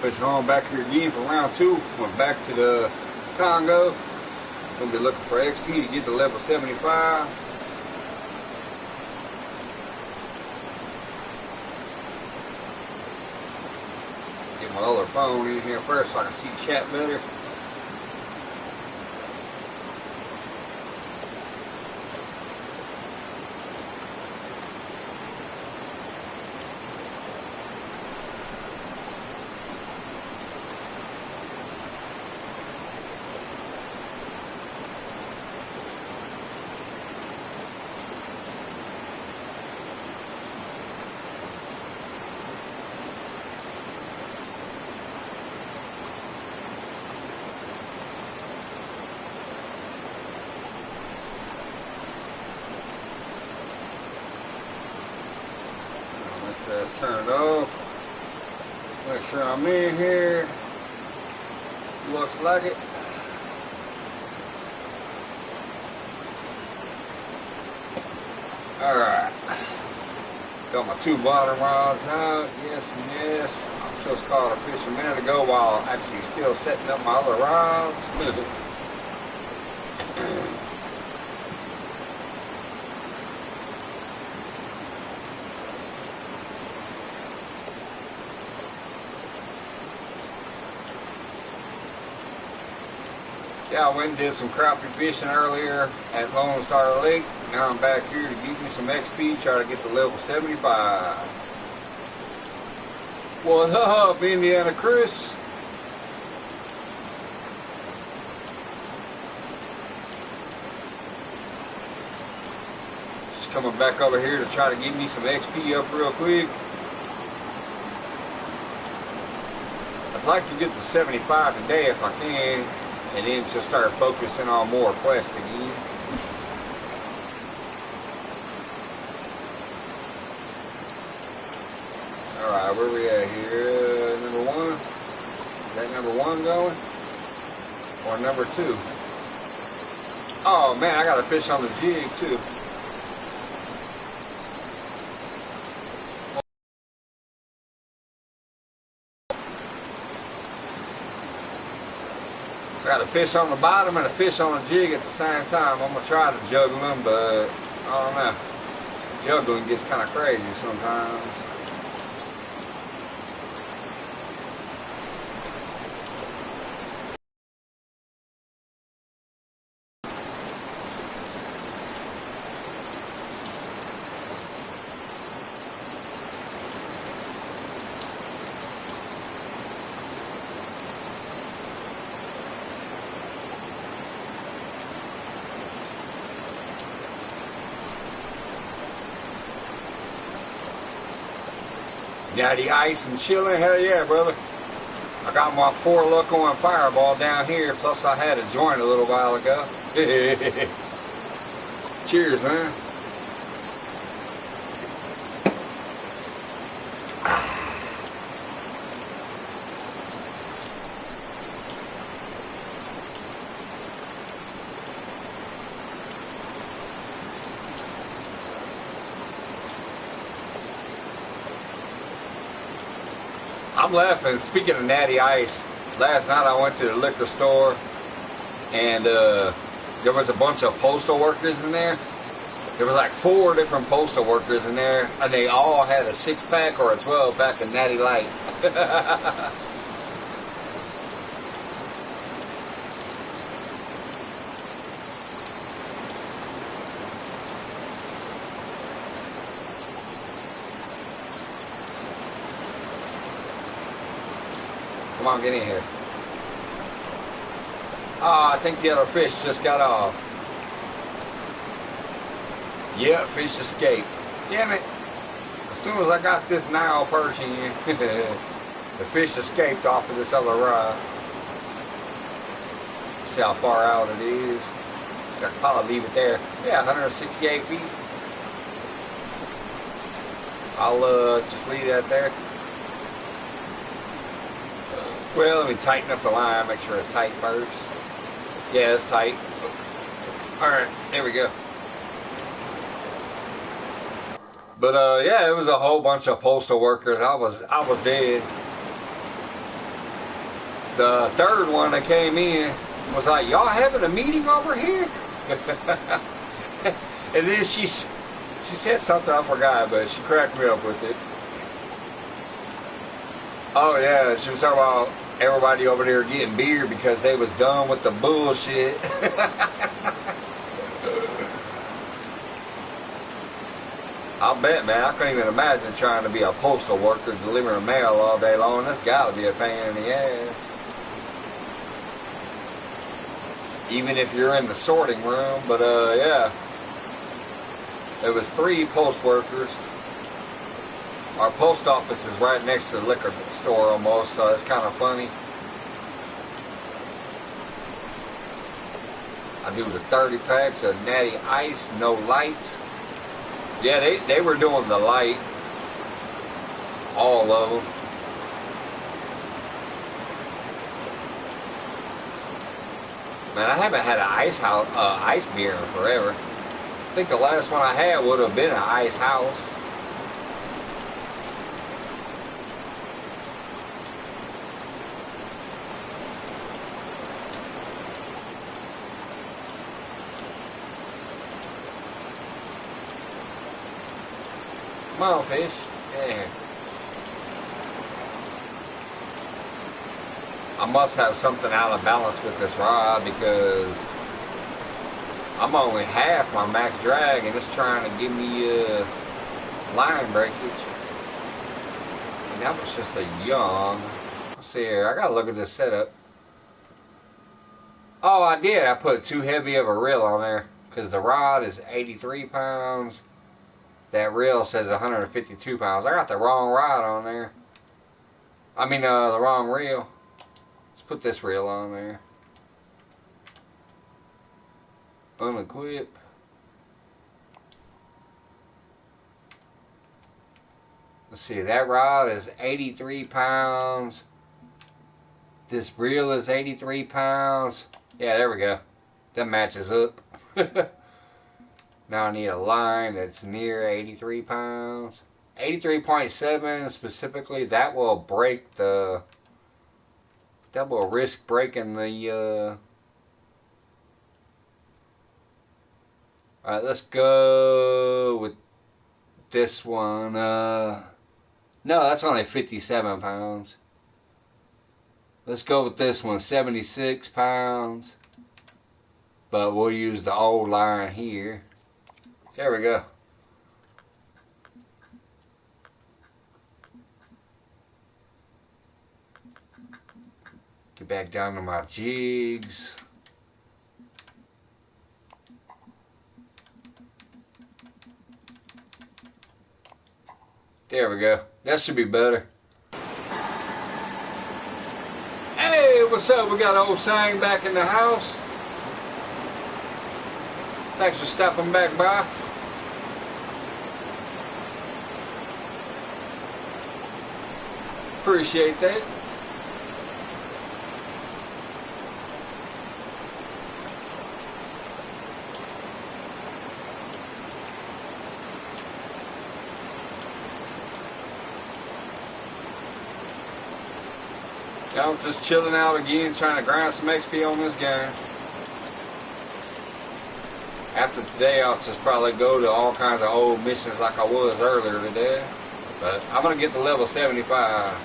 Fishing on back here again for round 2. Went back to the Congo. Gonna be looking for XP to get to level 75. Get my other phone in here first so I can see chat better. Let's turn it off. Make sure I'm in here. Looks like it. Alright. Got my 2 bottom rods out. Yes and yes. I just caught a fish a minute ago while actually still setting up my other rods. Yeah, I went and did some crappie fishing earlier at Lone Star Lake. Now I'm back here to give me some XP, try to get to level 75. What's up, Indiana Chris? Just coming back over here to try to give me some XP up real quick. I'd like to get to 75 today if I can. And then just start focusing on more quests again. Alright, where we at here? Number 1? Is that number 1 going? Or number 2? Oh man, I got a fish on the jig too. I got a fish on the bottom and a fish on the jig at the same time. I'm going to try to juggle them, but I don't know. Juggling gets kind of crazy sometimes. Natty ice and chilling, hell yeah, brother. I got my 4 Loco on Fireball down here, plus I had a joint a little while ago. Cheers, man. I'm laughing. Speaking of Natty Ice, last night I went to the liquor store and there was a bunch of postal workers in there. There was like 4 different postal workers in there, and they all had a 6-pack or a 12-pack of Natty Light. Come on, get in here. I think the other fish just got off. Yeah, fish escaped. Damn it. As soon as I got this Nile perch in, the fish escaped off of this other rod. See how far out it is. I could probably leave it there. Yeah, 168 feet. I'll just leave that there. Well, let me tighten up the line, make sure it's tight first. Yeah, it's tight. Alright, there we go. But yeah, it was a whole bunch of postal workers. I was dead. The third one that came in was like, y'all having a meeting over here? And then she said something I forgot, but she cracked me up with it. Oh yeah, she was talking about everybody over there getting beer because they was done with the bullshit. I'll bet, man, I couldn't even imagine trying to be a postal worker delivering mail all day long. That's gotta be a pain in the ass. Even if you're in the sorting room, but yeah. There was 3 post workers. Our post office is right next to the liquor store almost, so it's kind of funny. I do the 30 packs of Natty Ice, no lights. Yeah, they were doing the light. All of them. Man, I haven't had an ice beer in forever. I think the last one I had would have been an Ice House. Come on, fish. Yeah. I must have something out of balance with this rod because I'm only half my max drag and it's trying to give me line breakage. And that was just a young. Let's see here. I gotta look at this setup. Oh, I did. I put too heavy of a reel on there because the rod is 83 pounds. That reel says 152 pounds. I got the wrong rod on there. I mean, the wrong reel. Let's put this reel on there. Unequip. Let's see, that rod is 83 pounds. This reel is 83 pounds. Yeah, there we go. That matches up. Now I need a line that's near 83 pounds. 83.7 specifically, that will break the... That will risk breaking the... Alright, let's go with this one. No, that's only 57 pounds. Let's go with this one, 76 pounds. But we'll use the old line here. There we go. Get back down to my jigs. There we go. That should be better. Hey, what's up? We got old Sang back in the house. Thanks for stopping back by. Appreciate that. I'm just chilling out again, trying to grind some XP on this game. After today, I'll just probably go to all kinds of old missions like I was earlier today. But I'm going to get to level 75.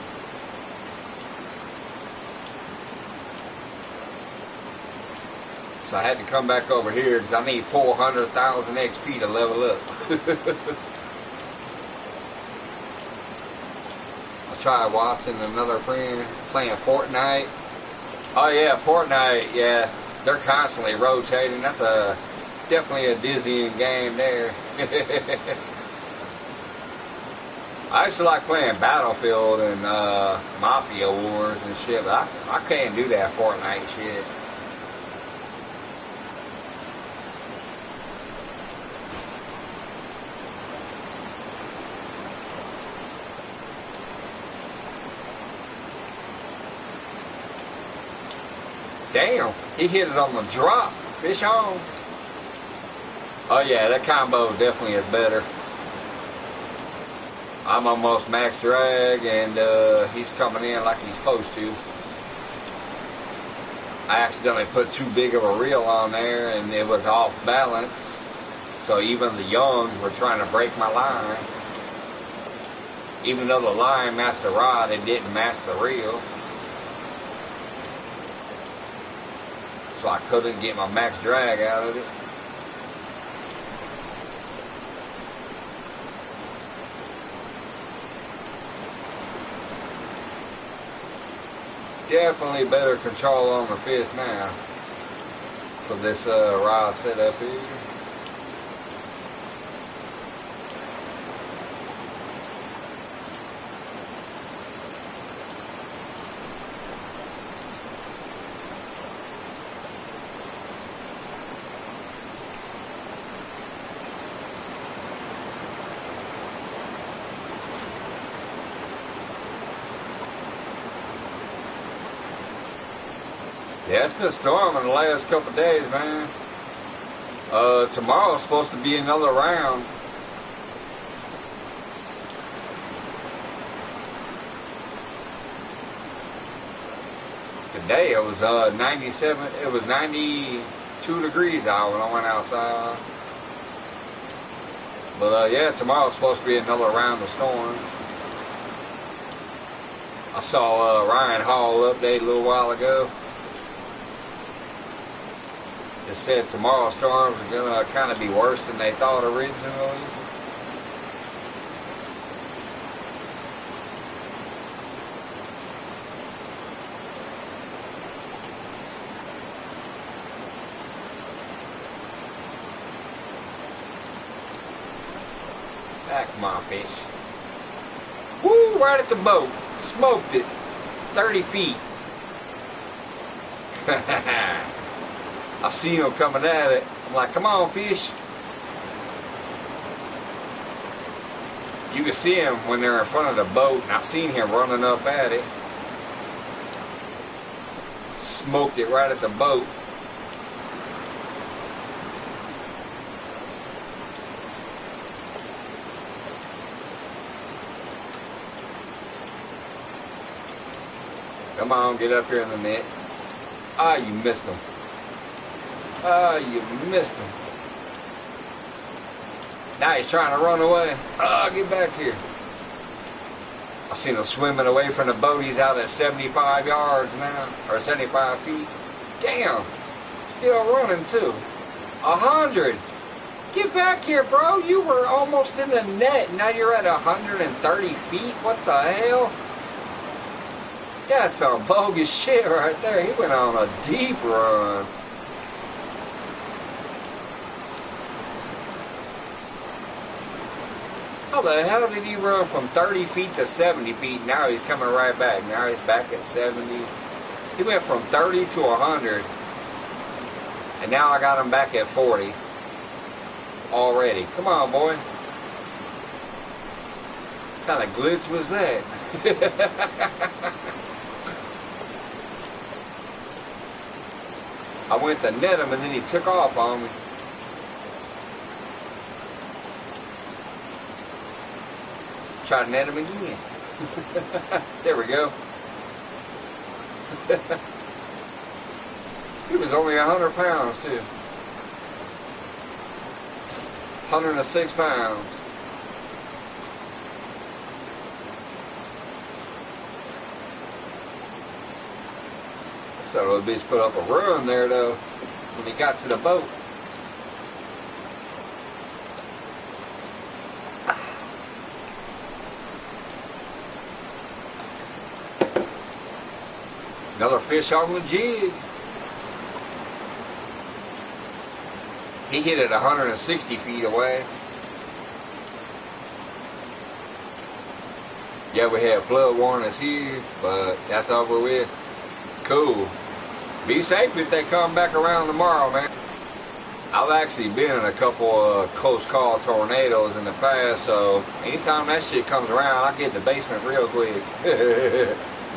So I had to come back over here because I need 400,000 XP to level up. I tried watching another friend playing Fortnite. Oh yeah, Fortnite, yeah. They're constantly rotating. That's definitely a dizzying game there. I used to like playing Battlefield and Mafia Wars and shit, but I can't do that Fortnite shit. Damn, he hit it on the drop. Fish on. Oh yeah, that combo definitely is better. I'm almost max drag and he's coming in like he's supposed to. I accidentally put too big of a reel on there and it was off balance. So even the young were trying to break my line. Even though the line matched the rod, it didn't match the reel. So I couldn't get my max drag out of it. Definitely better control on the fish now for this rod setup here. Yeah, it's been storming the last couple of days, man. Tomorrow's supposed to be another round. Today it was 97. It was 92 degrees out when I went outside. But yeah, tomorrow's supposed to be another round of storms. I saw Ryan Hall update a little while ago. It said tomorrow's storms are going to kind of be worse than they thought originally. Come on, fish. Woo, right at the boat. Smoked it. 30 feet. I see him coming at it. I'm like, come on, fish. You can see him when they're in front of the boat, and I seen him running up at it. Smoked it right at the boat. Come on, get up here in the net. Ah, you missed him. Ah, you missed him. Now he's trying to run away. Ah, get back here. I seen him swimming away from the boat. He's out at 75 yards now, or 75 feet. Damn, still running too. 100. Get back here, bro. You were almost in the net. Now you're at 130 feet. What the hell? That's some bogus shit right there. He went on a deep run. How the hell did he run from 30 feet to 70 feet? Now he's coming right back. Now he's back at 70. He went from 30 to 100. And now I got him back at 40. Already. Come on, boy. What kind of glitch was that? I went to net him and then he took off on me. Try to net him again. There we go. He was only 100 pounds too. 106 pounds. That little bitch put up a run there though when he got to the boat. Another fish on the jig. He hit it 160 feet away. Yeah, we had flood warnings here, but that's over with. Cool. Be safe if they come back around tomorrow, man. I've actually been in a couple of close call tornadoes in the past, so anytime that shit comes around, I get in the basement real quick.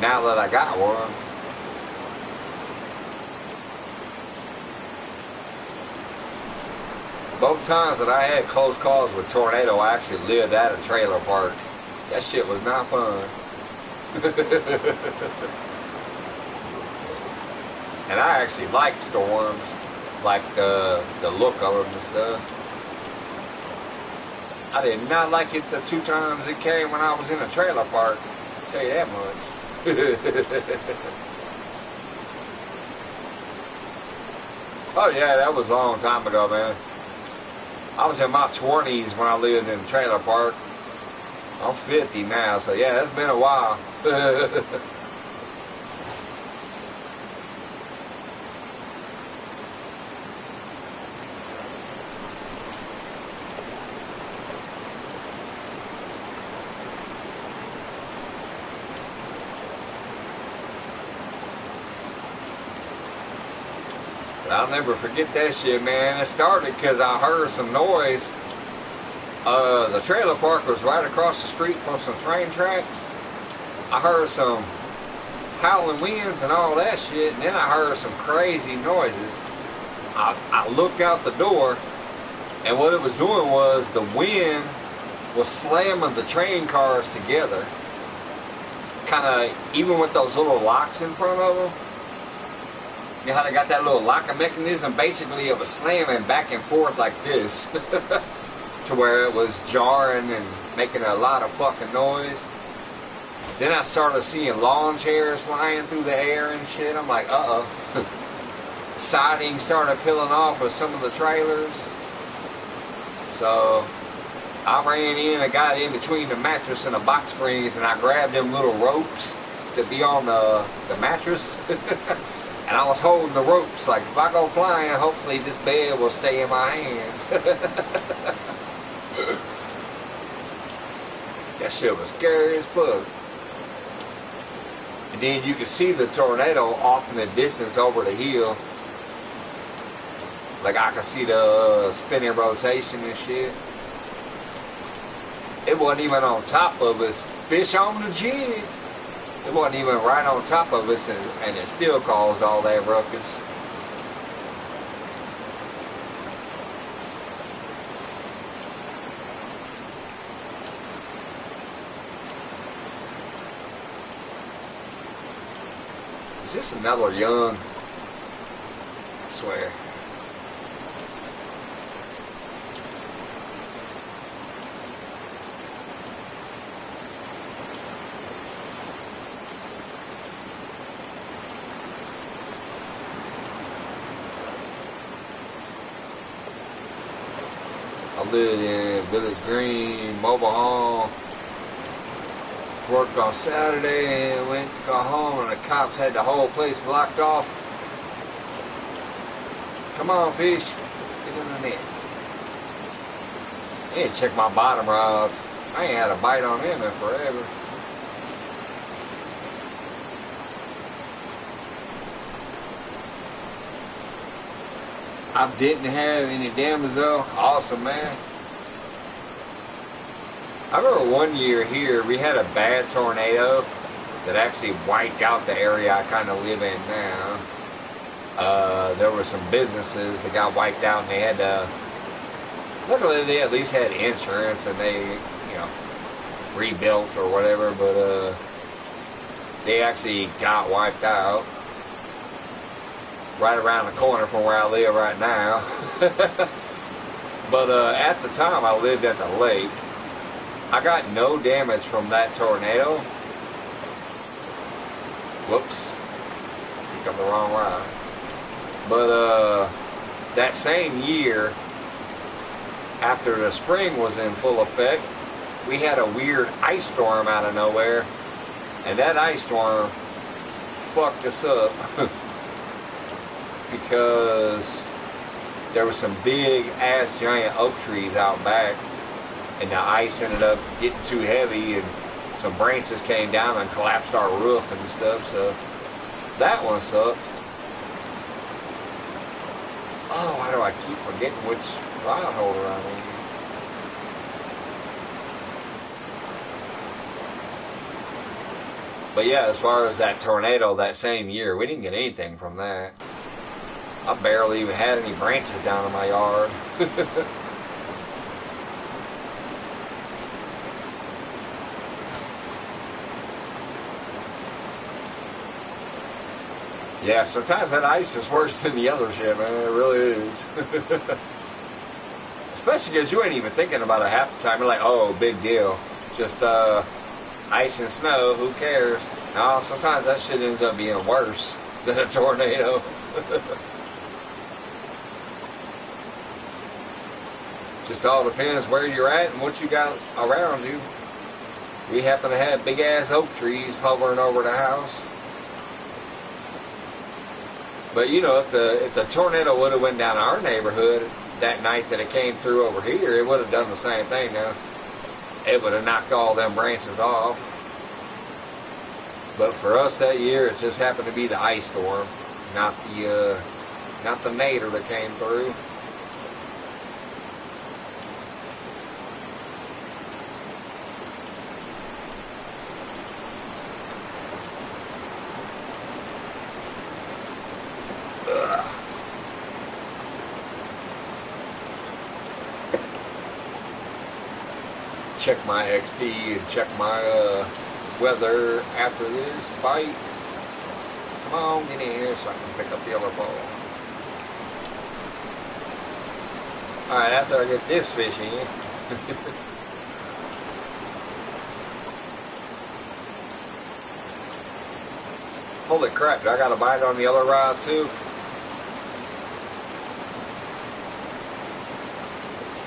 Now that I got one. Both times that I had close calls with tornado, I actually lived at a trailer park. That shit was not fun. And I actually like storms, like the look of them and stuff. I did not like it the 2 times it came when I was in a trailer park. I'll tell you that much. Oh yeah, that was a long time ago, man. I was in my 20s when I lived in a trailer park. I'm 50 now, so yeah, it's been a while. I'll never forget that shit, man. It started because I heard some noise. The trailer park was right across the street from some train tracks. I heard some howling winds and all that shit, and then I heard some crazy noises. I looked out the door, and what it was doing was the wind was slamming the train cars together. Kind of, even with those little locks in front of them. You know how they got that little locking mechanism? Basically, it was slamming back and forth like this. To where it was jarring and making a lot of fucking noise. Then I started seeing lawn chairs flying through the air and shit. I'm like, uh-oh. Siding started peeling off of some of the trailers. So I ran in and got in between the mattress and the box springs, and I grabbed them little ropes to be on the mattress. And I was holding the ropes, like if I go flying, hopefully this bed will stay in my hands. That shit was scary as fuck. And then you could see the tornado off in the distance over the hill. Like I could see the spinning rotation and shit. It wasn't even on top of us. Fish on the jig. It wasn't even right on top of us, and it still caused all that ruckus. Is this another young? I swear. I lived in Village Green, mobile home. Worked on Saturday and went to go home, and the cops had the whole place blocked off. Come on, fish. Get in the net. I didn't check my bottom rods. I ain't had a bite on them in forever. I didn't have any damage though. Awesome, man. I remember one year here, we had a bad tornado that actually wiped out the area I kind of live in now. There were some businesses that got wiped out, and they had to, luckily they at least had insurance, and they, you know, rebuilt or whatever, but they actually got wiped out. Right around the corner from where I live right now. But at the time I lived at the lake. I got no damage from that tornado. Whoops. Picked up the wrong line. But that same year, after the spring was in full effect, we had a weird ice storm out of nowhere. And that ice storm fucked us up. Because there were some big ass giant oak trees out back, and the ice ended up getting too heavy, and some branches came down and collapsed our roof and stuff, so that one sucked. Oh, why do I keep forgetting which rod holder I'm in? But yeah, as far as that tornado that same year, we didn't get anything from that. I barely even had any branches down in my yard. Yeah, sometimes that ice is worse than the other shit, man. It really is. Especially because you ain't even thinking about it half the time. You're like, oh, big deal. Just ice and snow, who cares? No, sometimes that shit ends up being worse than a tornado. Just all depends where you're at and what you got around you. We happen to have big ass oak trees hovering over the house. But you know, if the tornado would have went down our neighborhood that night that it came through over here, it would have done the same thing. Now, it would have knocked all them branches off. But for us that year, it just happened to be the ice storm, not the nader that came through. Check my XP and check my weather after this fight. Come on, get in here so I can pick up the other ball. Alright, after I get this fish in. Holy crap, I got a bite on the other rod too.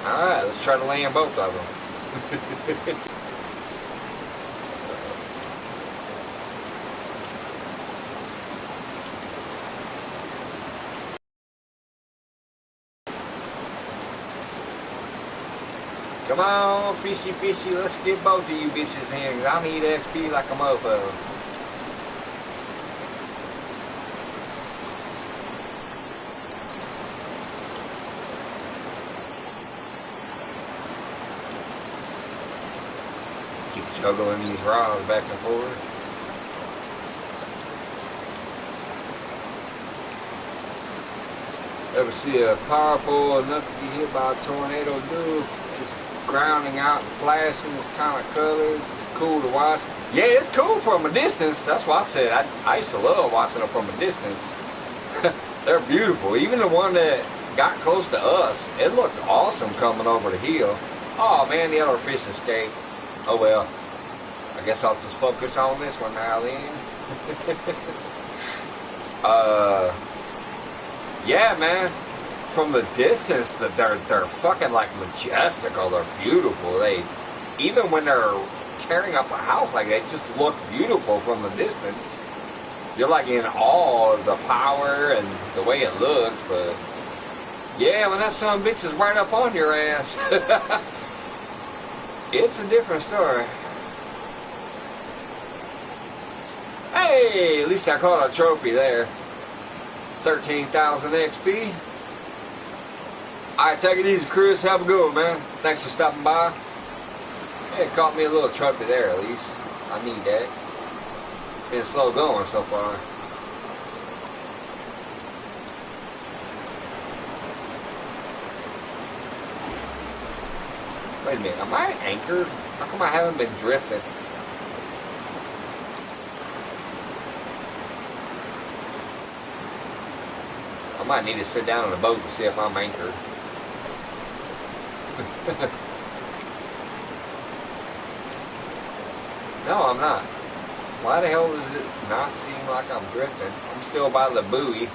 Alright, let's try to land both of them. Come on, fishy, fishy, let's get both of you bitches in, 'cause I need XP like a mofo. Keep juggling these rods back and forth. Ever see a powerful enough to get hit by a tornado dude? Grounding out and flashing this kind of colors. It's cool to watch. Yeah, it's cool from a distance. That's why I said I used to love watching them from a distance. They're beautiful. Even the one that got close to us, it looked awesome coming over the hill. Oh man, the other fish escaped. Oh well. I guess I'll just focus on this one now then. Yeah, man. From the distance, they're fucking like majestical. They're beautiful. They, even when they're tearing up a house like that, just look beautiful from the distance. You're like in awe of the power and the way it looks. But yeah, when that son of a bitch is right up on your ass, it's a different story. Hey, at least I caught a trophy there. 13,000 XP. Alright, take it easy, Chris. Have a good one, man. Thanks for stopping by. Yeah, it caught me a little trophy there, at least. I need that. Been slow going so far. Wait a minute, am I anchored? How come I haven't been drifting? I might need to sit down on a boat and see if I'm anchored. No, I'm not. Why the hell does it not seem like I'm drifting? I'm still by the buoy,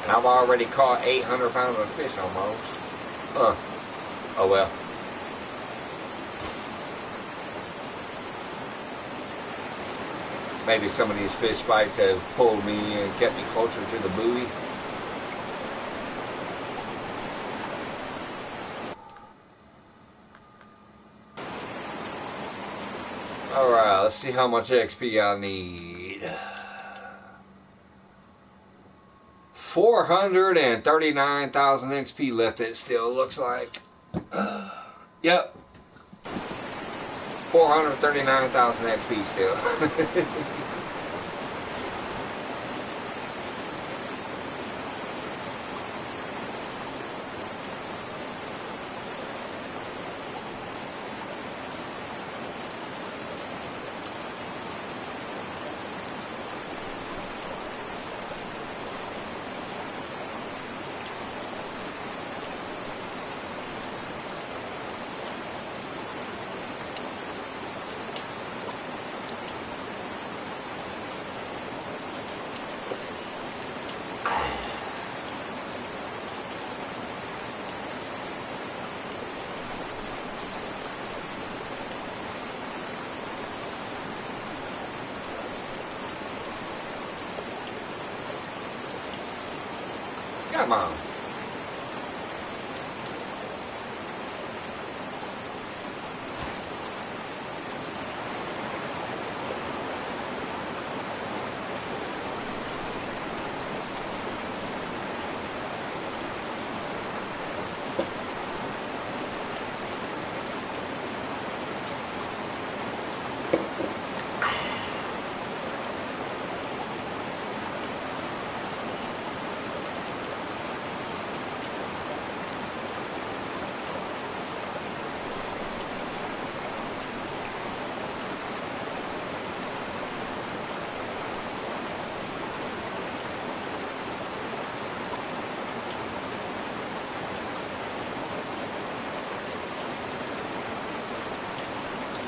and I've already caught 800 pounds of fish almost. Huh. Oh well. Maybe some of these fish bites have pulled me and kept me closer to the buoy. Alright, let's see how much XP I need. 439,000 XP left, it still looks like. Yep. 439,000 XP still. Come on.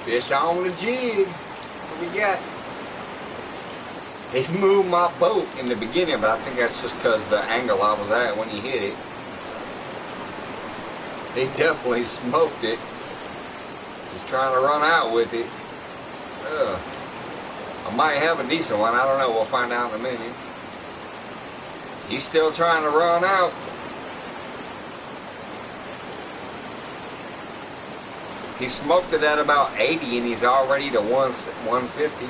Fish on the jig. What we got? He moved my boat in the beginning, but I think that's just because the angle I was at when he hit it. He definitely smoked it. He's trying to run out with it. I might have a decent one. I don't know. We'll find out in a minute. He's still trying to run out. He smoked it at about 80 and he's already to 150.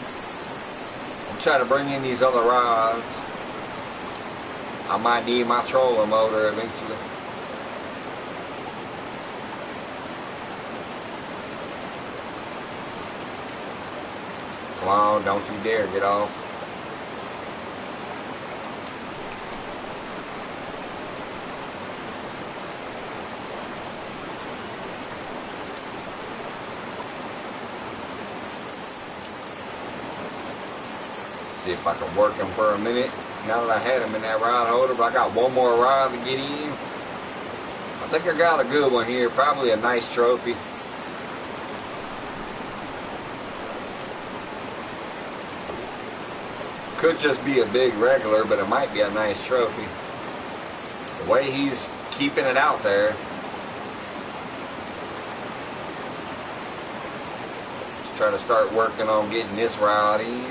I'm trying to bring in these other rods. I might need my trolling motor eventually. Come on, don't you dare get off. See if I can work him for a minute. Now that I had him in that rod holder, but I got one more rod to get in. I think I got a good one here. Probably a nice trophy. Could just be a big regular, but it might be a nice trophy. The way he's keeping it out there. Just try to start working on getting this rod in.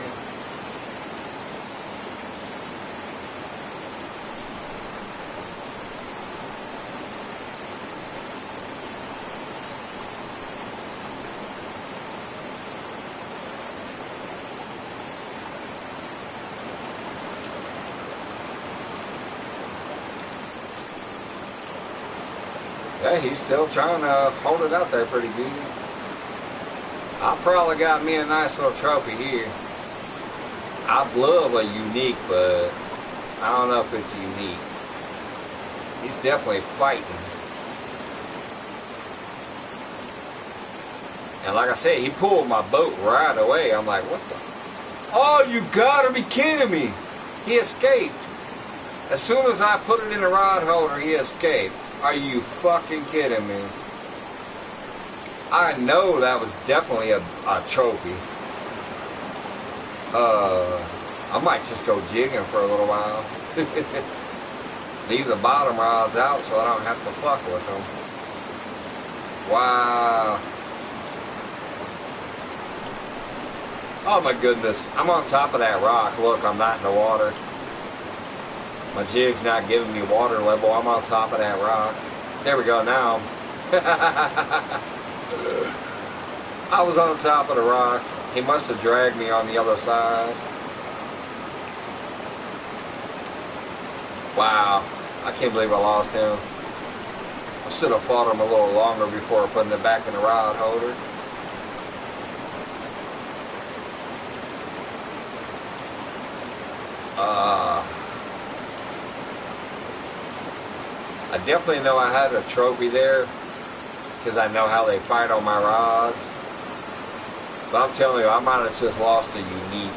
Yeah, he's still trying to hold it out there pretty good. I probably got me a nice little trophy here. I'd love a unique, but I don't know if it's unique. He's definitely fighting. And like I said, he pulled my boat right away. I'm like, what the? Oh, you gotta be kidding me. He escaped. As soon as I put it in the rod holder, he escaped. Are you fucking kidding me? I know that was definitely a trophy. I might just go jigging for a little while. Leave the bottom rods out so I don't have to fuck with them. Wow. Oh my goodness. I'm on top of that rock. Look, I'm not in the water. My jig's not giving me water level. I'm on top of that rock. There we go now. I was on top of the rock. He must have dragged me on the other side. Wow. I can't believe I lost him. I should have fought him a little longer before putting it back in the rod holder. I definitely know I had a trophy there because I know how they fight on my rods. But I'm telling you, I might have just lost a unique.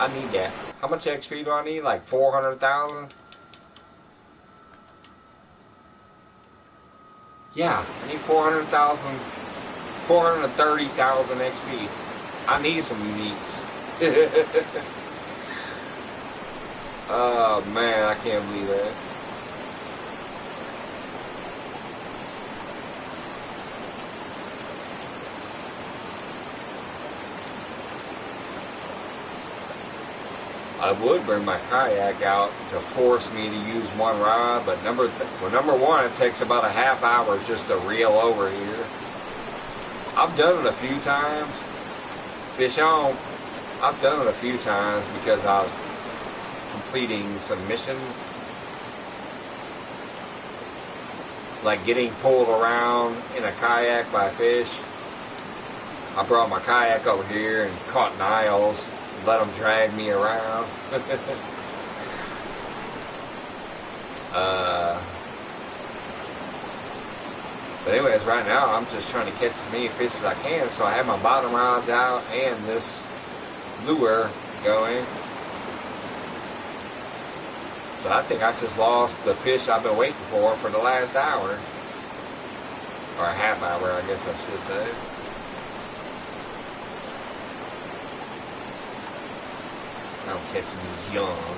I need that. How much XP do I need? Like 400,000? Yeah, I need 400,000, 430,000 XP. I need some uniques. Oh man, I can't believe that. I would bring my kayak out to force me to use one rod, but number one, it takes about a half hour just to reel over here. I've done it a few times. Fish on. I've done it a few times because I was completing some missions. Like getting pulled around in a kayak by fish. I brought my kayak over here and caught Niles. Let them drag me around. But anyways, right now I'm just trying to catch as many fish as I can, so I have my bottom rods out and this lure going. But I think I just lost the fish I've been waiting for the last hour. Or a half hour, I guess I should say. I'm catching these young.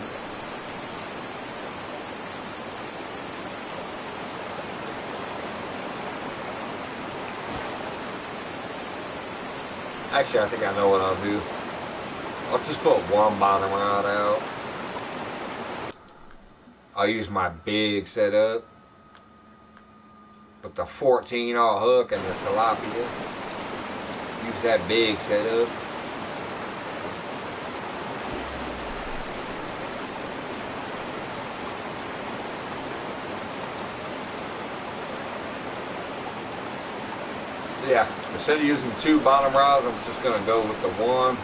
Actually, I think I know what I'll do. I'll just put one bottom rod out. I'll use my big setup with the 14-aught hook and the tilapia. Use that big setup. So yeah, instead of using two bottom rods, I'm just going to go with the one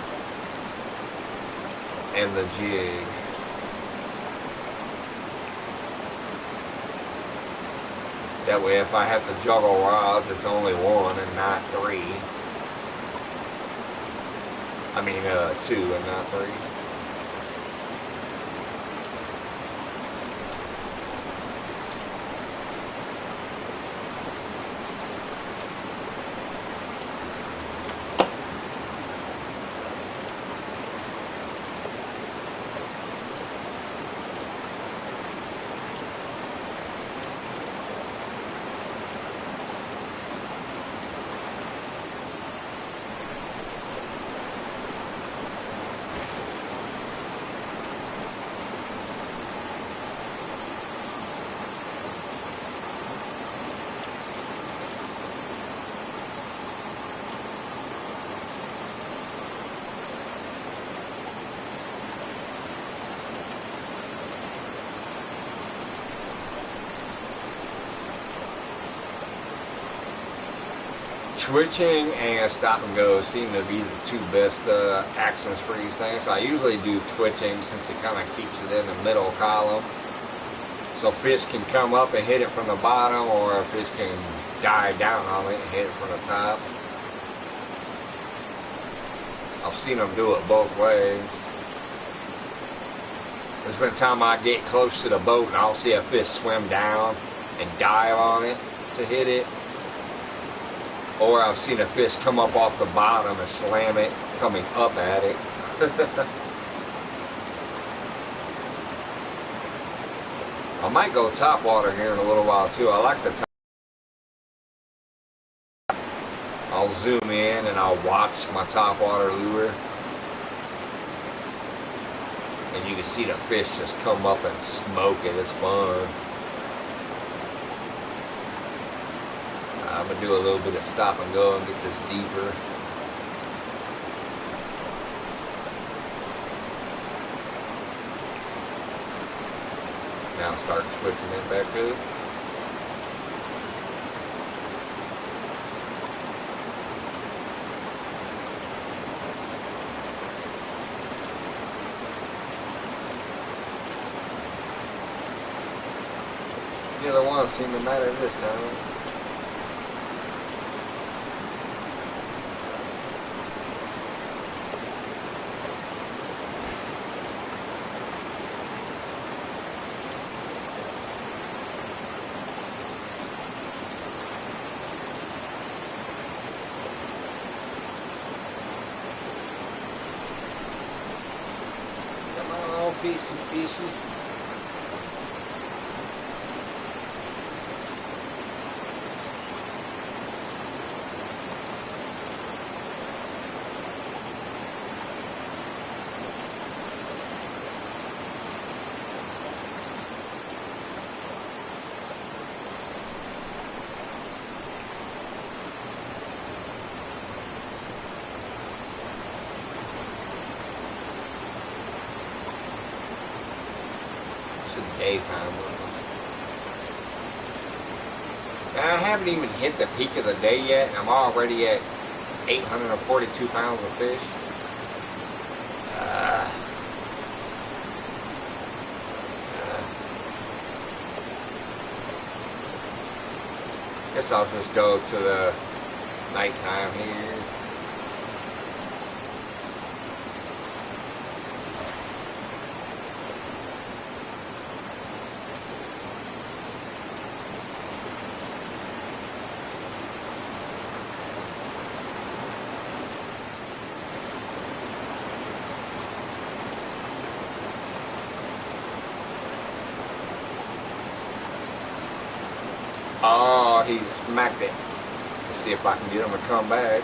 and the jig. That way if I have to juggle rods, it's only one and not three. I mean, two and not three. Twitching and stop and go seem to be the two best actions for these things. So I usually do twitching since it kind of keeps it in the middle column. So fish can come up and hit it from the bottom, or fish can dive down on it and hit it from the top. I've seen them do it both ways. There's been time I get close to the boat and I'll see a fish swim down and dive on it to hit it. Or I've seen a fish come up off the bottom and slam it, coming up at it. I might go top water here in a little while too. I like the top. I'll zoom in and I'll watch my top water lure. And you can see the fish just come up and smoke it. It's fun. I'm going to do a little bit of stop and go and get this deeper. Now start switching it back up. Neither one seemed to matter this time. Piece. to the daytime. And I haven't even hit the peak of the day yet, and I'm already at 842 pounds of fish. Guess I'll just go to the nighttime here. Oh, he smacked it. Let's see if I can get him to come back.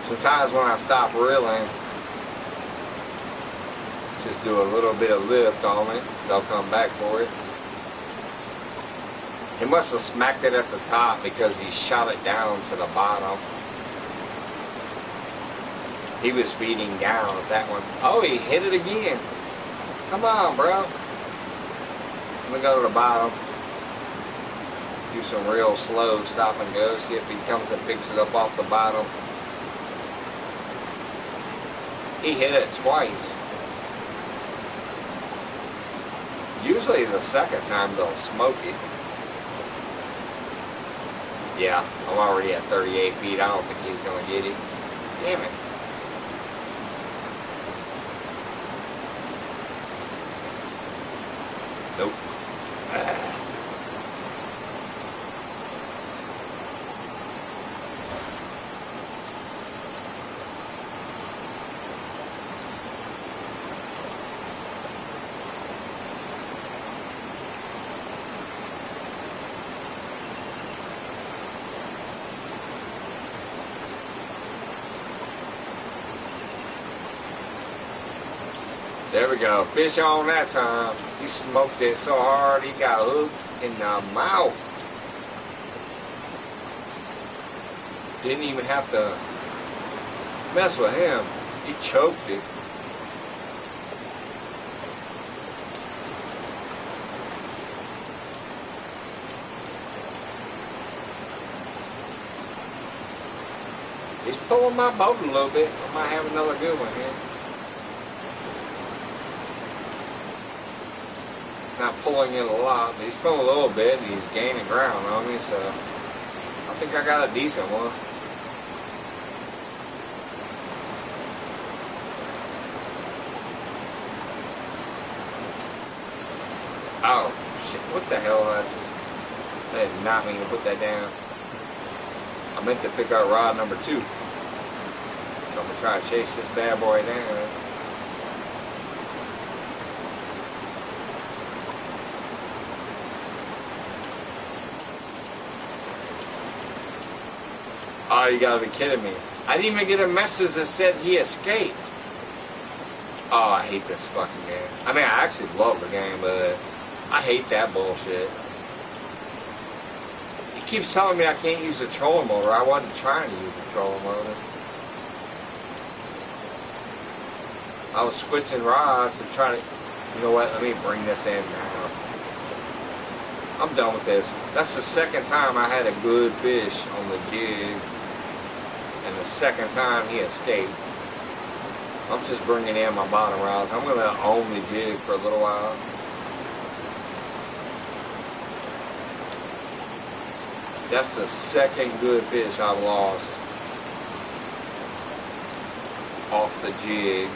Sometimes when I stop reeling, just do a little bit of lift on it, they'll come back for it. He must have smacked it at the top because he shot it down to the bottom. He was feeding down at that one. Oh, he hit it again. Come on, bro. I'm gonna go to the bottom, do some real slow stop and go, see if he comes and picks it up off the bottom. He hit it twice. Usually the second time they'll smoke it. Yeah, I'm already at 38 feet. I don't think he's gonna get it. Damn it. Nope. There we go. Fish on that time. He smoked it so hard he got hooked in the mouth. Didn't even have to mess with him. He choked it. He's pulling my boat a little bit. I might have another good one here. Not pulling it a lot, but he's pulling a little bit and he's gaining ground on me, so I think I got a decent one. Oh shit, what the hell? I did not mean to put that down. I meant to pick up rod number 2. So I'm gonna try to chase this bad boy down. Oh, you gotta be kidding me. I didn't even get a message that said he escaped. Oh, I hate this fucking game. I mean, I actually love the game, but I hate that bullshit. He keeps telling me I can't use the trolling motor. I wasn't trying to use the trolling motor. I was switching rods and trying to... You know what? Let me bring this in now. I'm done with this. That's the second time I had a good fish on the jig. And the second time he escaped. I'm just bringing in my bottom rods. I'm going to own the jig for a little while. That's the second good fish I've lost off the jig.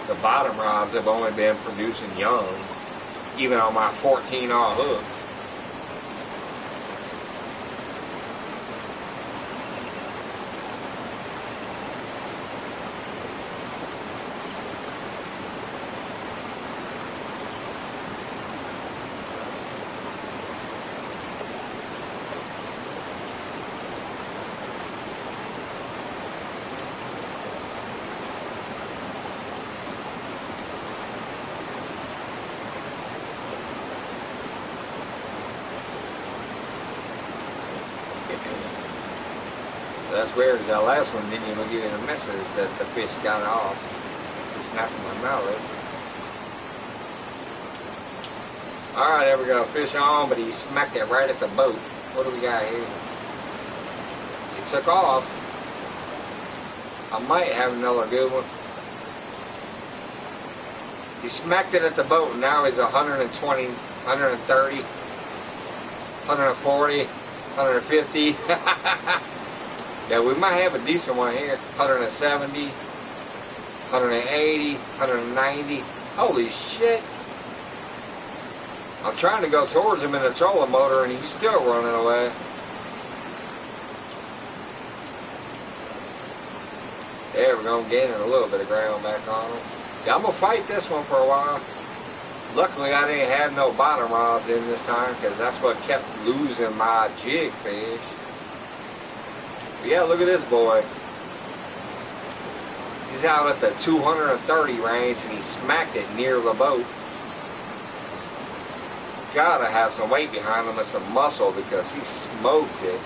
The bottom rods have only been producing youngs. Even on my 14-aught hook. that's weird, because that last one didn't even give you the message that the fish got it off. Just not to my knowledge. Alright, there we go. Fish on, but he smacked it right at the boat. What do we got here? It took off. I might have another good one. He smacked it at the boat, and now he's 120, 130, 140, 150. Yeah, we might have a decent one here. 170, 180, 190. Holy shit. I'm trying to go towards him in the trolling motor, and he's still running away. There we go, I'm gaining a little bit of ground back on him. Yeah, I'm going to fight this one for a while. Luckily, I didn't have no bottom rods in this time, because that's what kept losing my jig fish. But yeah, look at this boy. He's out at the 230 range, and he smacked it near the boat. Gotta have some weight behind him and some muscle, because he smoked it.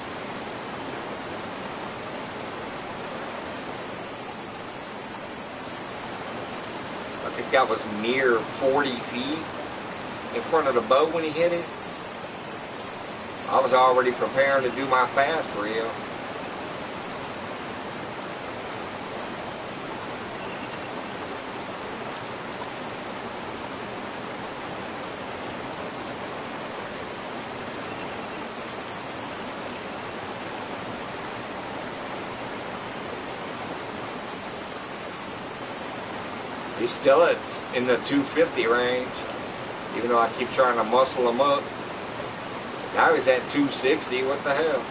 I think that was near 40 feet in front of the boat when he hit it. I was already preparing to do my fast reel. He's still in the 250 range, even though I keep trying to muscle him up. Now he's at 260, what the hell?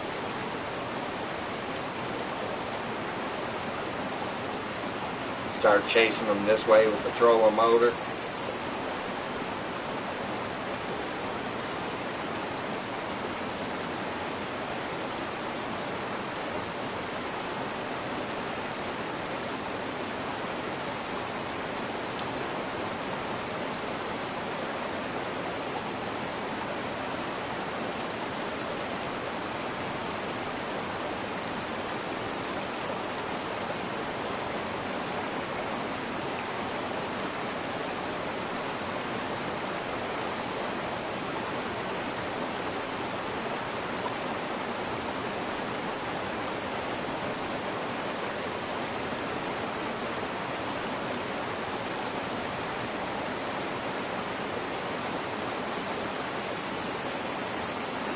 Start chasing him this way with the trolling motor.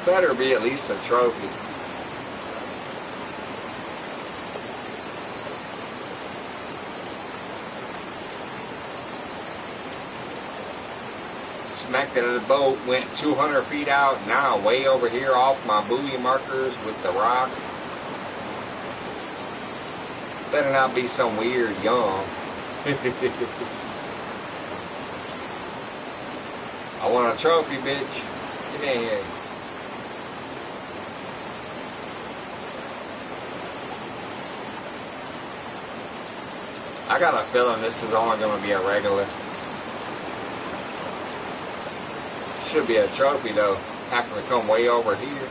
Better be at least a trophy. Smacked it at the boat, went 200 feet out, now way over here off my buoy markers with the rock. Better not be some weird yawn. I want a trophy, bitch. Get in here. I got a feeling this is only going to be a regular. Should be a trophy though. Having to come way over here.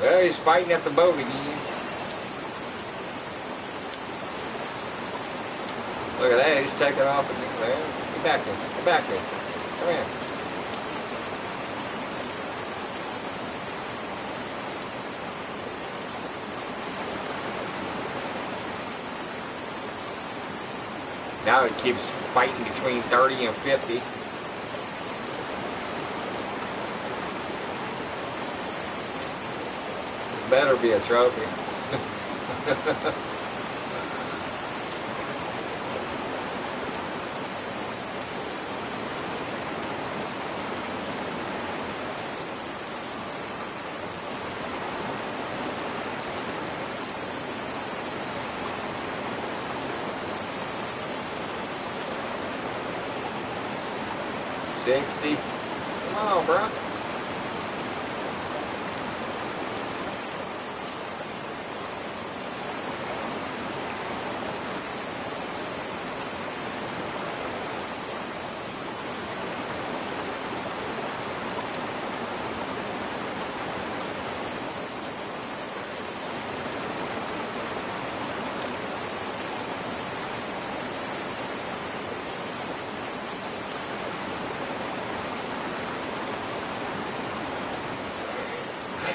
Well, he's fighting at the boat again. Look at that, he's taking off again. Well, get back here. Get back here. Come here. Now it keeps fighting between 30 and 50. This better be a trophy. $60. Come on, bro.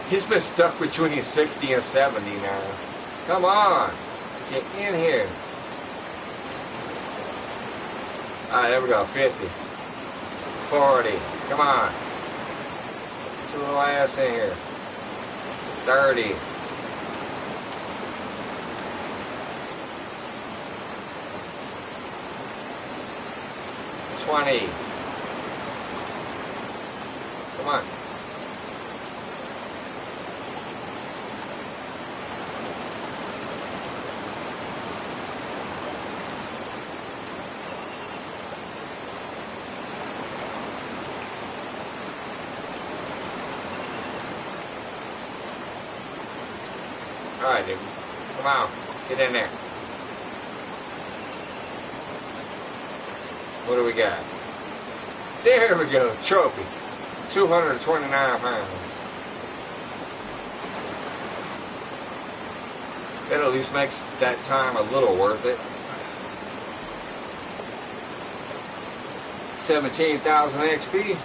He's been stuck between 60 and 70 now. Come on. Get in here. Alright, there we go. 50. 40. Come on. Get your little ass in here. 30. 20. Come on. Alright, dude. Come on. Get in there. What do we got? There we go. Trophy. 229 pounds. That at least makes that time a little worth it. 17,000 XP.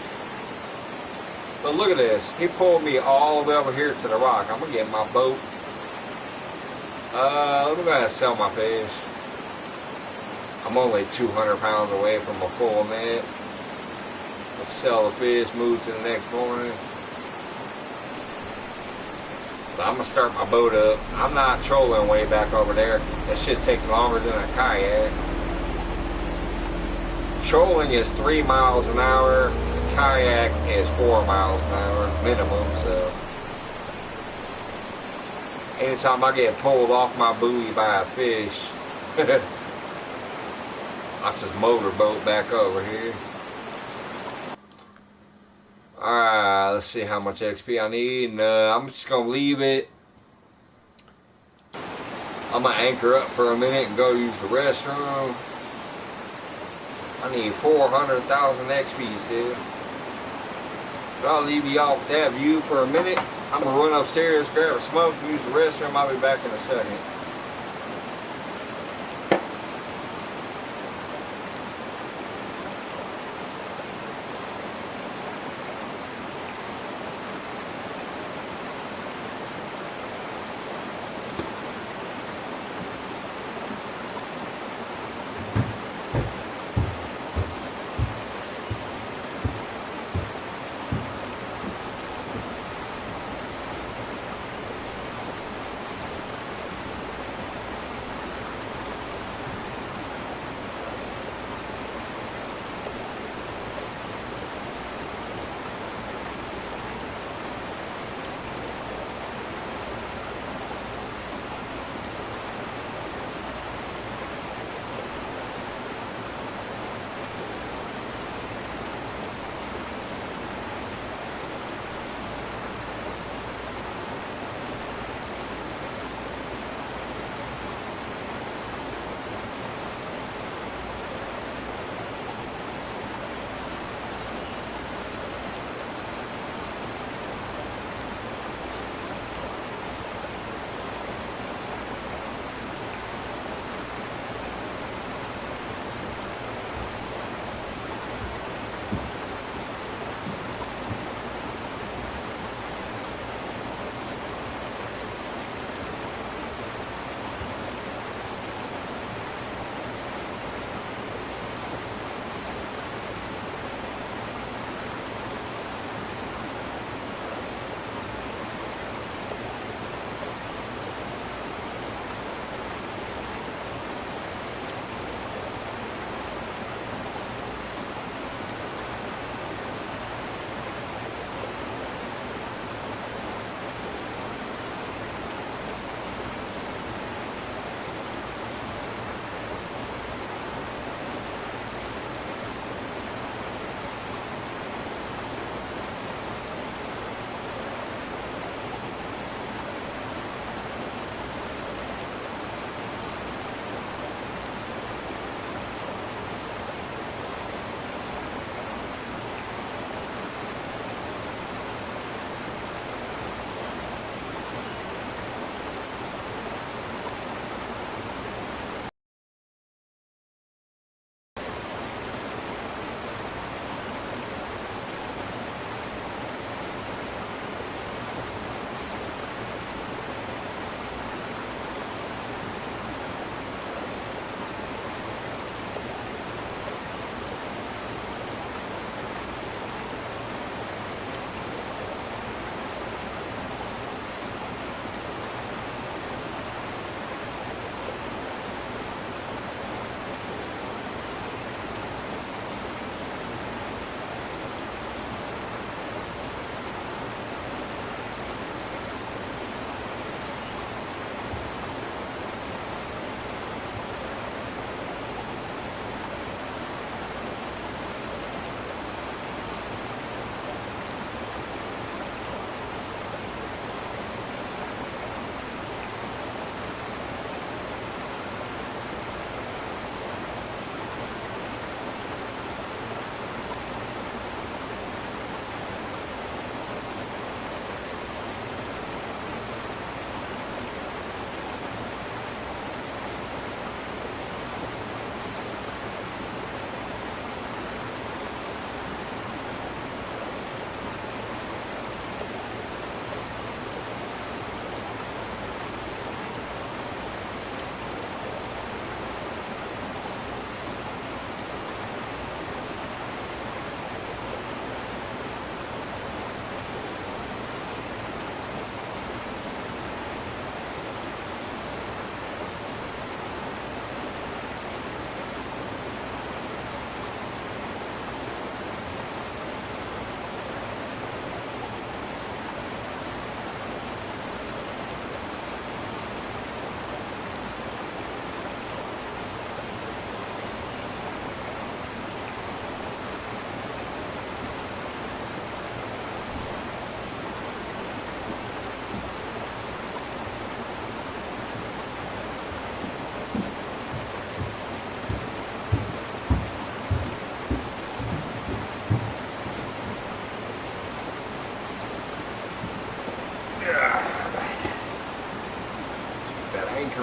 But look at this. He pulled me all the way over here to the rock. I'm going to get my boat. Let me go ahead and sell my fish. I'm only 200 pounds away from a full net. Let's sell the fish, move to the next morning. But I'm going to start my boat up. I'm not trolling way back over there. That shit takes longer than a kayak. Trolling is 3 miles an hour. The kayak is 4 miles an hour minimum, so. Anytime I get pulled off my buoy by a fish, I just motorboat back over here. Alright, let's see how much XP I need. And, I'm just going to leave it. I'm going to anchor up for a minute and go use the restroom. I need 400,000 XP still. But I'll leave y'all with that view for a minute. I'm going to run upstairs, grab a smoke, use the restroom. I'll be back in a second.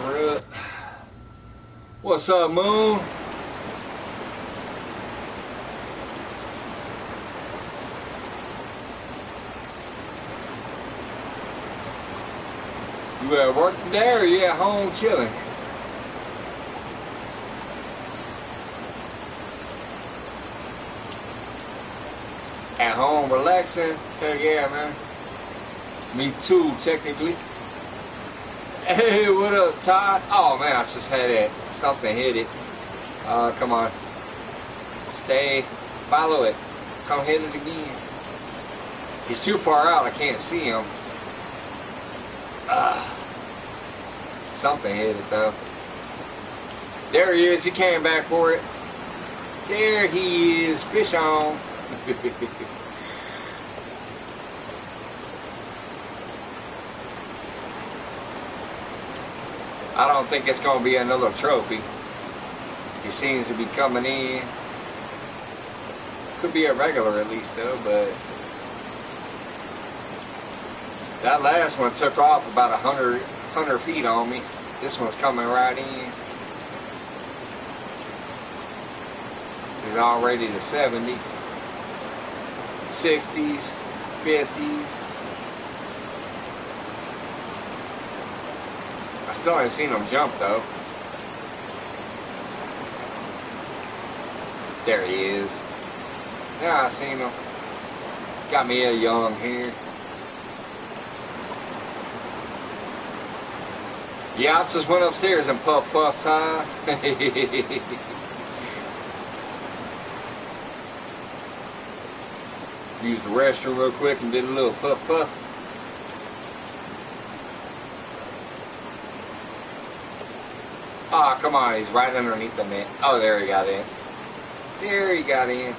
her up. What's up, Moon? You at work today or you at home chilling? At home relaxing? Hell yeah, man. Me too, technically. Hey, what up, Todd? Oh man, I just had it. Something hit it. Come on. Stay. Follow it. Come hit it again. He's too far out. I can't see him. Something hit it though. There he is. He came back for it. There he is. Fish on. I don't think it's going to be another trophy. He seems to be coming in. Could be a regular at least though, but that last one took off about 100 feet on me. This one's coming right in. He's already to 70, 60s, 50s. I still ain't seen him jump though. There he is. Yeah, I seen him. Got me a young here. Yeah, I just went upstairs and puff time. Used the restroom real quick and did a little puff. Oh, come on, he's right underneath the net. Oh, there he got in. There he got in.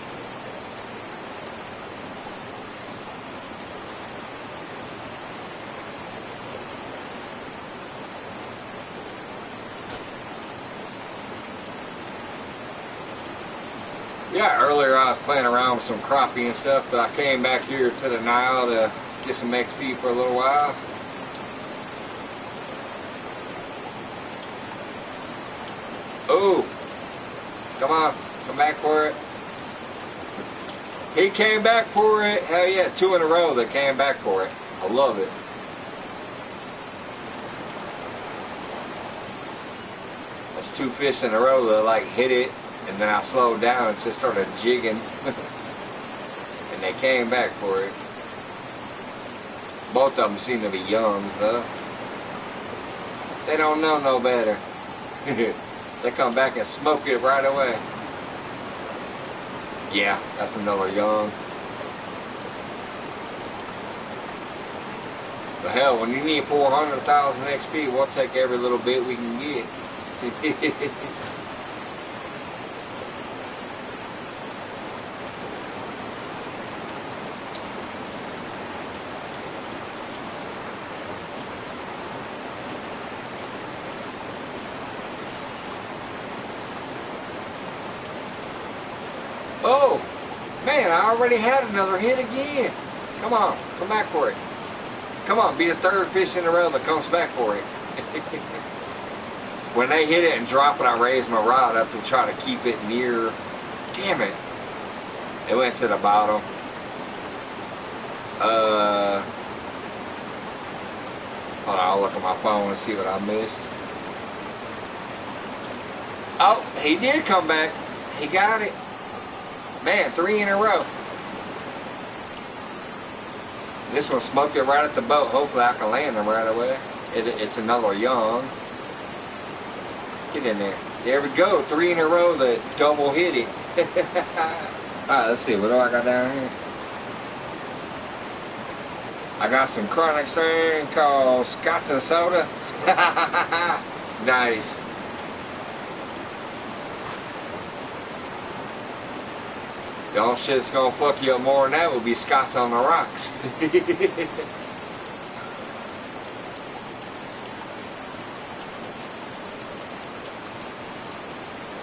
Yeah, earlier I was playing around with some crappie and stuff, but I came back here to the Nile to get some XP for a little while. Oh, come on, come back for it. He came back for it. Hell yeah, 2 in a row that came back for it. I love it. That's 2 fish in a row that like hit it. And then I slowed down and just started jigging. And they came back for it. Both of them seem to be youngs though. They don't know no better. They come back and smoke it right away. Yeah, that's another young. But hell, when you need 400,000 XP, we'll take every little bit we can get. Oh, man, I already had another hit again. Come on, come back for it. Come on, be the 3rd fish in a row that comes back for it. When they hit it and drop it, I raise my rod up and try to keep it near. Damn it. It went to the bottom. Hold on, I'll look at my phone and see what I missed. Oh, he did come back. He got it. Man, 3 in a row. This one smoked it right at the boat. Hopefully I can land him right away. It's another young. Get in there. There we go. 3 in a row that double hit it. Alright, let's see. What do I got down here? I got some chronic strain called Scotch and Soda. Nice. The only shit that's gonna fuck you up more than that would be Scots on the rocks.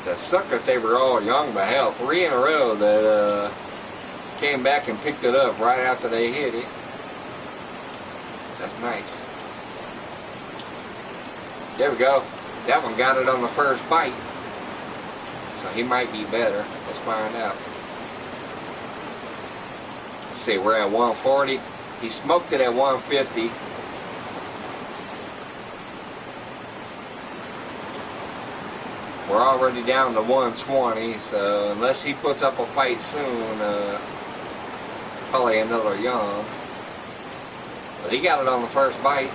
The suck that they were all young, but hell, 3 in a row that came back and picked it up right after they hit it. That's nice. There we go. That one got it on the first bite. So he might be better. Let's find out. Let's see, we're at 140. He smoked it at 150. We're already down to 120, so unless he puts up a fight soon, probably another young. But he got it on the first bite.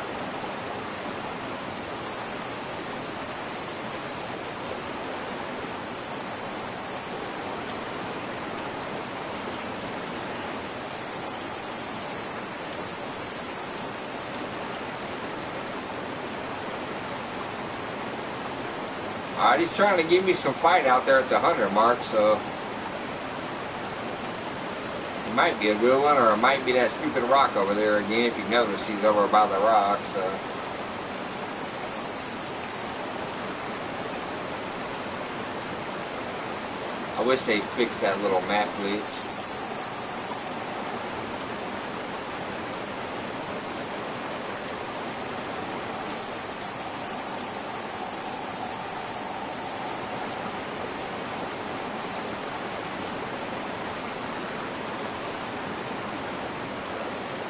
Alright, he's trying to give me some fight out there at the 100 mark, so it might be a good one, or it might be that stupid rock over there again. If you notice, he's over by the rock, so. I wish they fixed that little map glitch.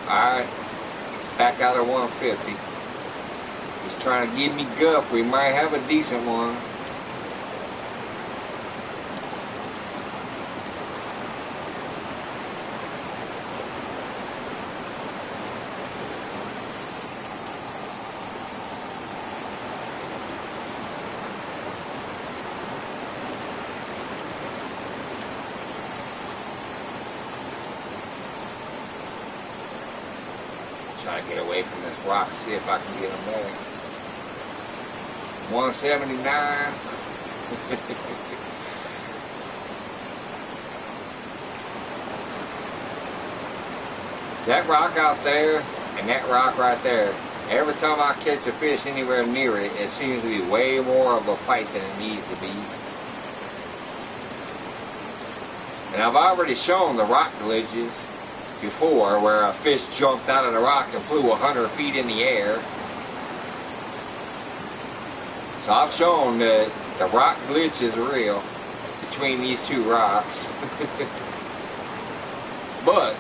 Alright, he's back out at 150. He's trying to give me guff. We might have a decent one. Try to get away from this rock, see if I can get him back. 179. That rock out there and that rock right there, every time I catch a fish anywhere near it, it seems to be way more of a fight than it needs to be. And I've already shown the rock glitches before, where a fish jumped out of the rock and flew 100 feet in the air. So I've shown that the rock glitch is real between these two rocks. But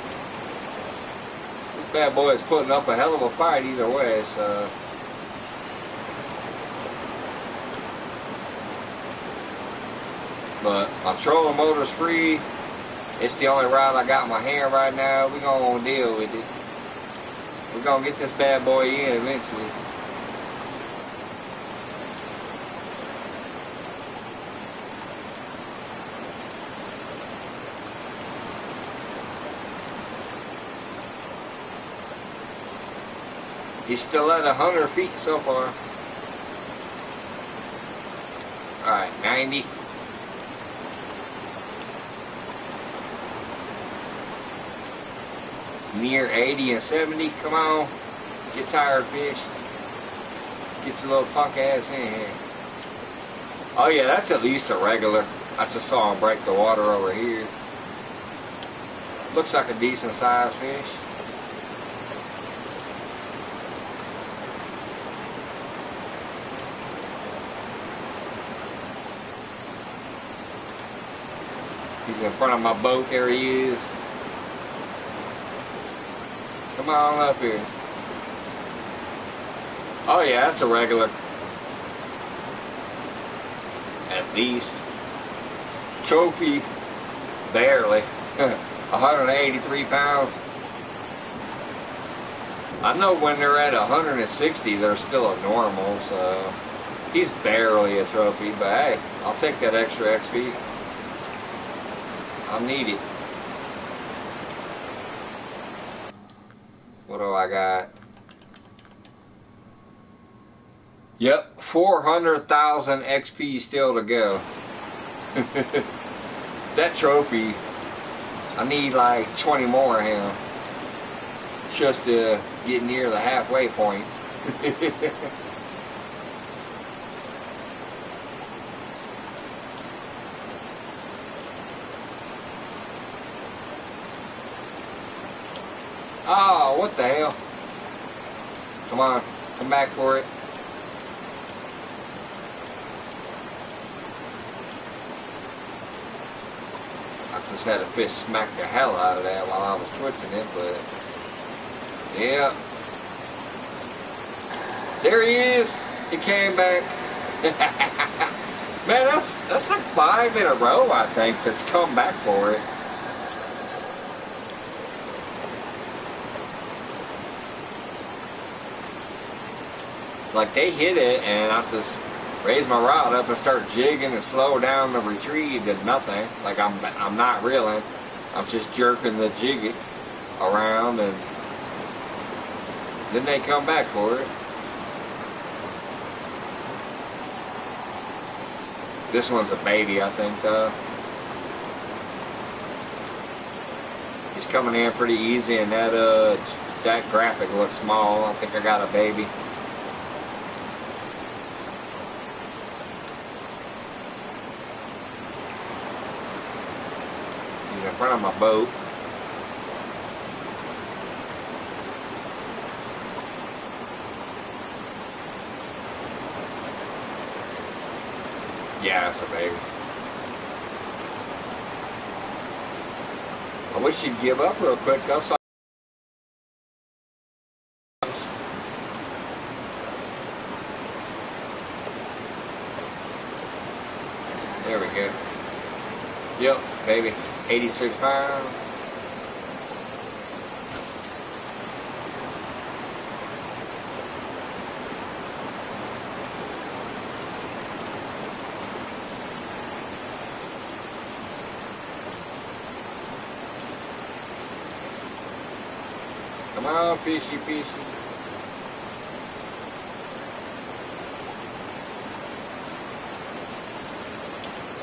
this bad boy is putting up a hell of a fight either way, so. But my trolling motor's free. It's the only rod I got in my hand right now. We're going to deal with it. We're going to get this bad boy in eventually. He's still at 100 feet so far. Alright, 90. Near 80 and 70. Come on. Get tired, fish. Get your little punk ass in here. Oh yeah, that's at least a regular. I just saw him break the water over here. Looks like a decent sized fish. He's in front of my boat. There he is. Come on up here. Oh yeah, that's a regular. At least. Trophy. Barely. 183 pounds. I know when they're at 160, they're still a normal, so he's barely a trophy, but hey, I'll take that extra XP. I'll need it. What do I got? Yep, 400,000 XP still to go. That trophy, I need like 20 more of him just to get near the halfway point. Oh, what the hell? Come on, come back for it. I just had a fish smack the hell out of that while I was twitching it, but yeah. There he is. He came back. Man, that's like 5 in a row, I think, that's come back for it. Like, they hit it, and I just raise my rod up and start jigging and slow down the retrieve to nothing. Like, I'm not reeling. I'm just jerking the jig around, and then they come back for it. This one's a baby, I think, though. He's coming in pretty easy, and that graphic looks small. I think I got a baby. He's in front of my boat. Yeah, that's a baby. I wish he'd give up real quick. That's all. There we go. Yep, baby. 86 pounds. Come on, fishy, fishy.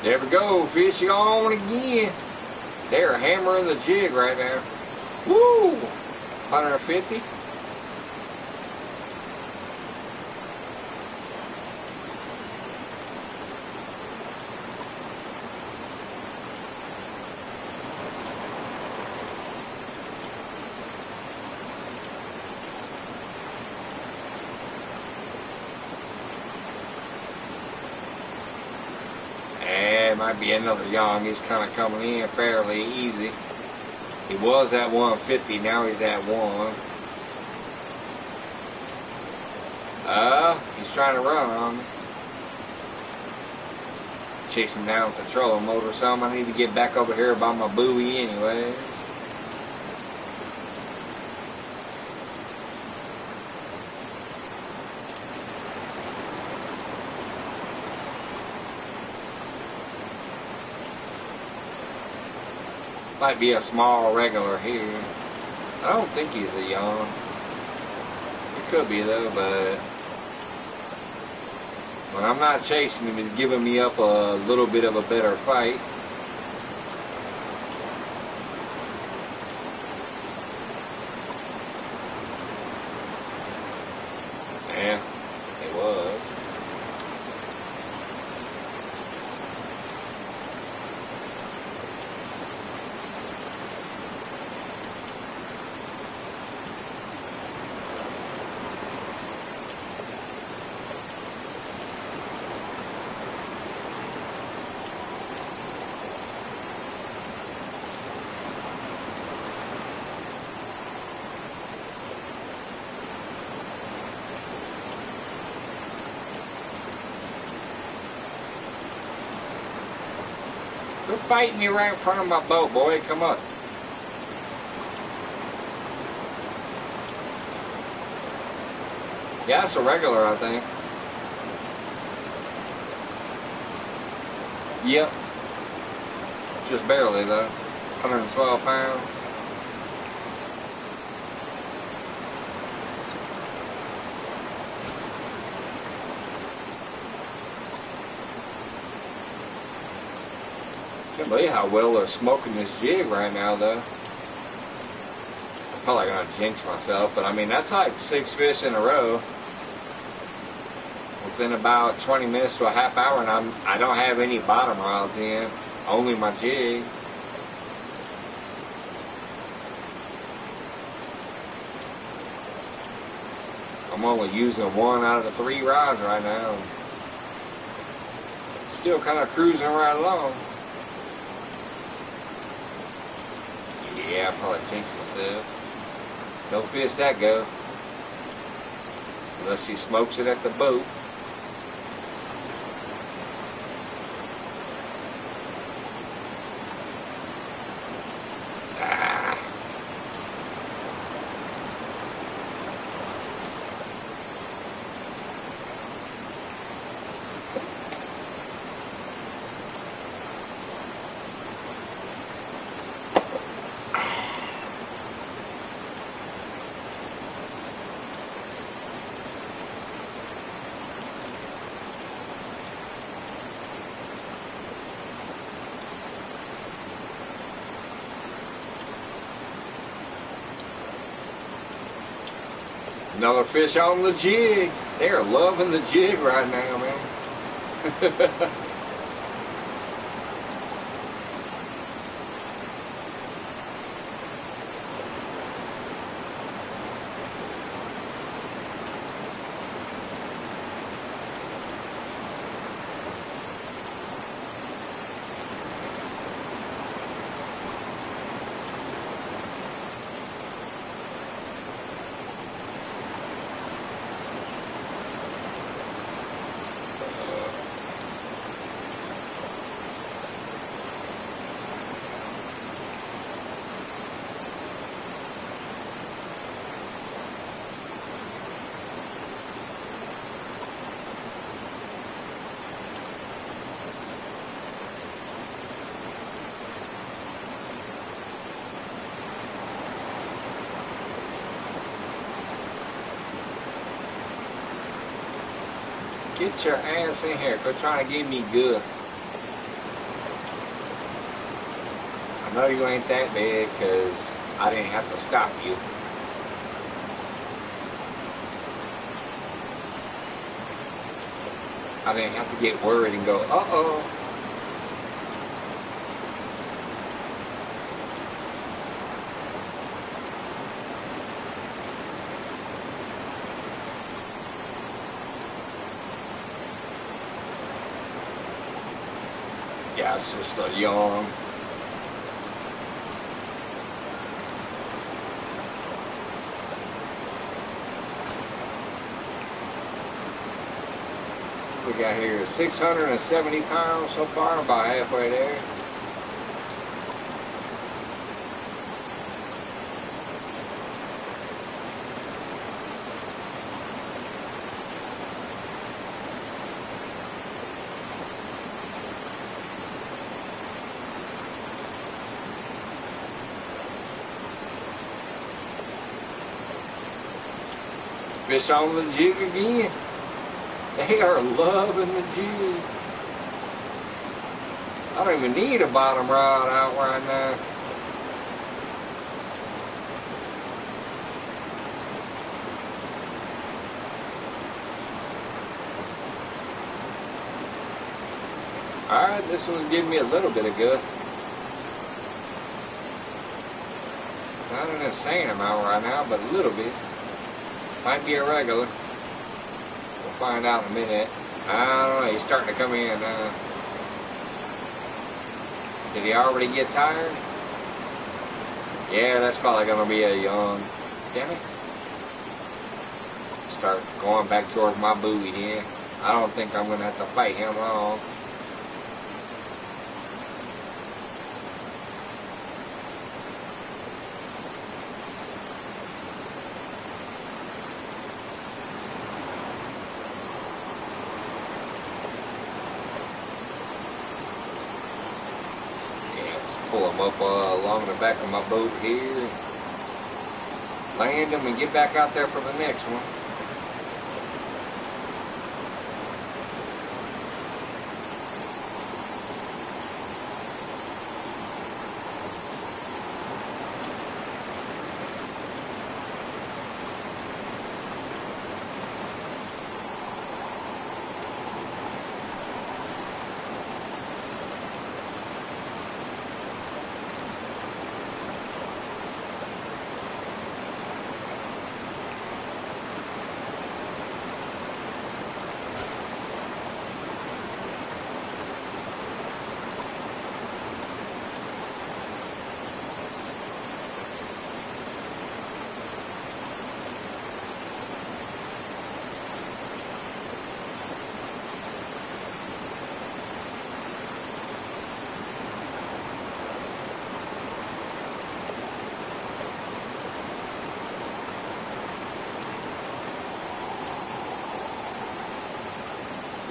There we go, fishy on again. They're hammering the jig right now. Woo! 150. Might be another young. He's kind of coming in fairly easy. He was at 150, now he's at 1. He's trying to run on me. Chase him down with the trolling motor or something. I need to get back over here by my buoy anyways. Might be a small regular here. I don't think he's a young. It could be though, but when I'm not chasing him, he's giving me up a little bit of a better fight. Yeah, it was. Quit fighting me right in front of my boat, boy. Come on. Yeah, it's a regular, I think. Yep. Just barely, though. 112 pounds. Can't believe how well they're smoking this jig right now, though. I'm probably gonna jinx myself, but I mean that's like 6 fish in a row within about 20 minutes to a half hour, and I don't have any bottom rods in, only my jig. I'm only using 1 out of the 3 rods right now. Still kind of cruising right along. Yeah, I probably jinxed myself. Don't fish that go. Unless he smokes it at the boat. Another fish on the jig. They are loving the jig right now, man. Get your ass in here. Quit trying to give me good. I know you ain't that big because I didn't have to stop you. I didn't have to get worried and go, uh-oh. Yeah, it's just a yawn. We got here 670 pounds so far, about halfway there. Fish on the jig again. They are loving the jig. I don't even need a bottom rod out right now. Alright, this one's giving me a little bit of good. Not an insane amount right now, but a little bit. Might be a regular. We'll find out in a minute. I don't know, he's starting to come in. Did he already get tired? Yeah, that's probably going to be a yawn. Damn it. Start going back towards my buoy then. I don't think I'm going to have to fight him long. Pull them up along the back of my boat here, land them and get back out there for the next one.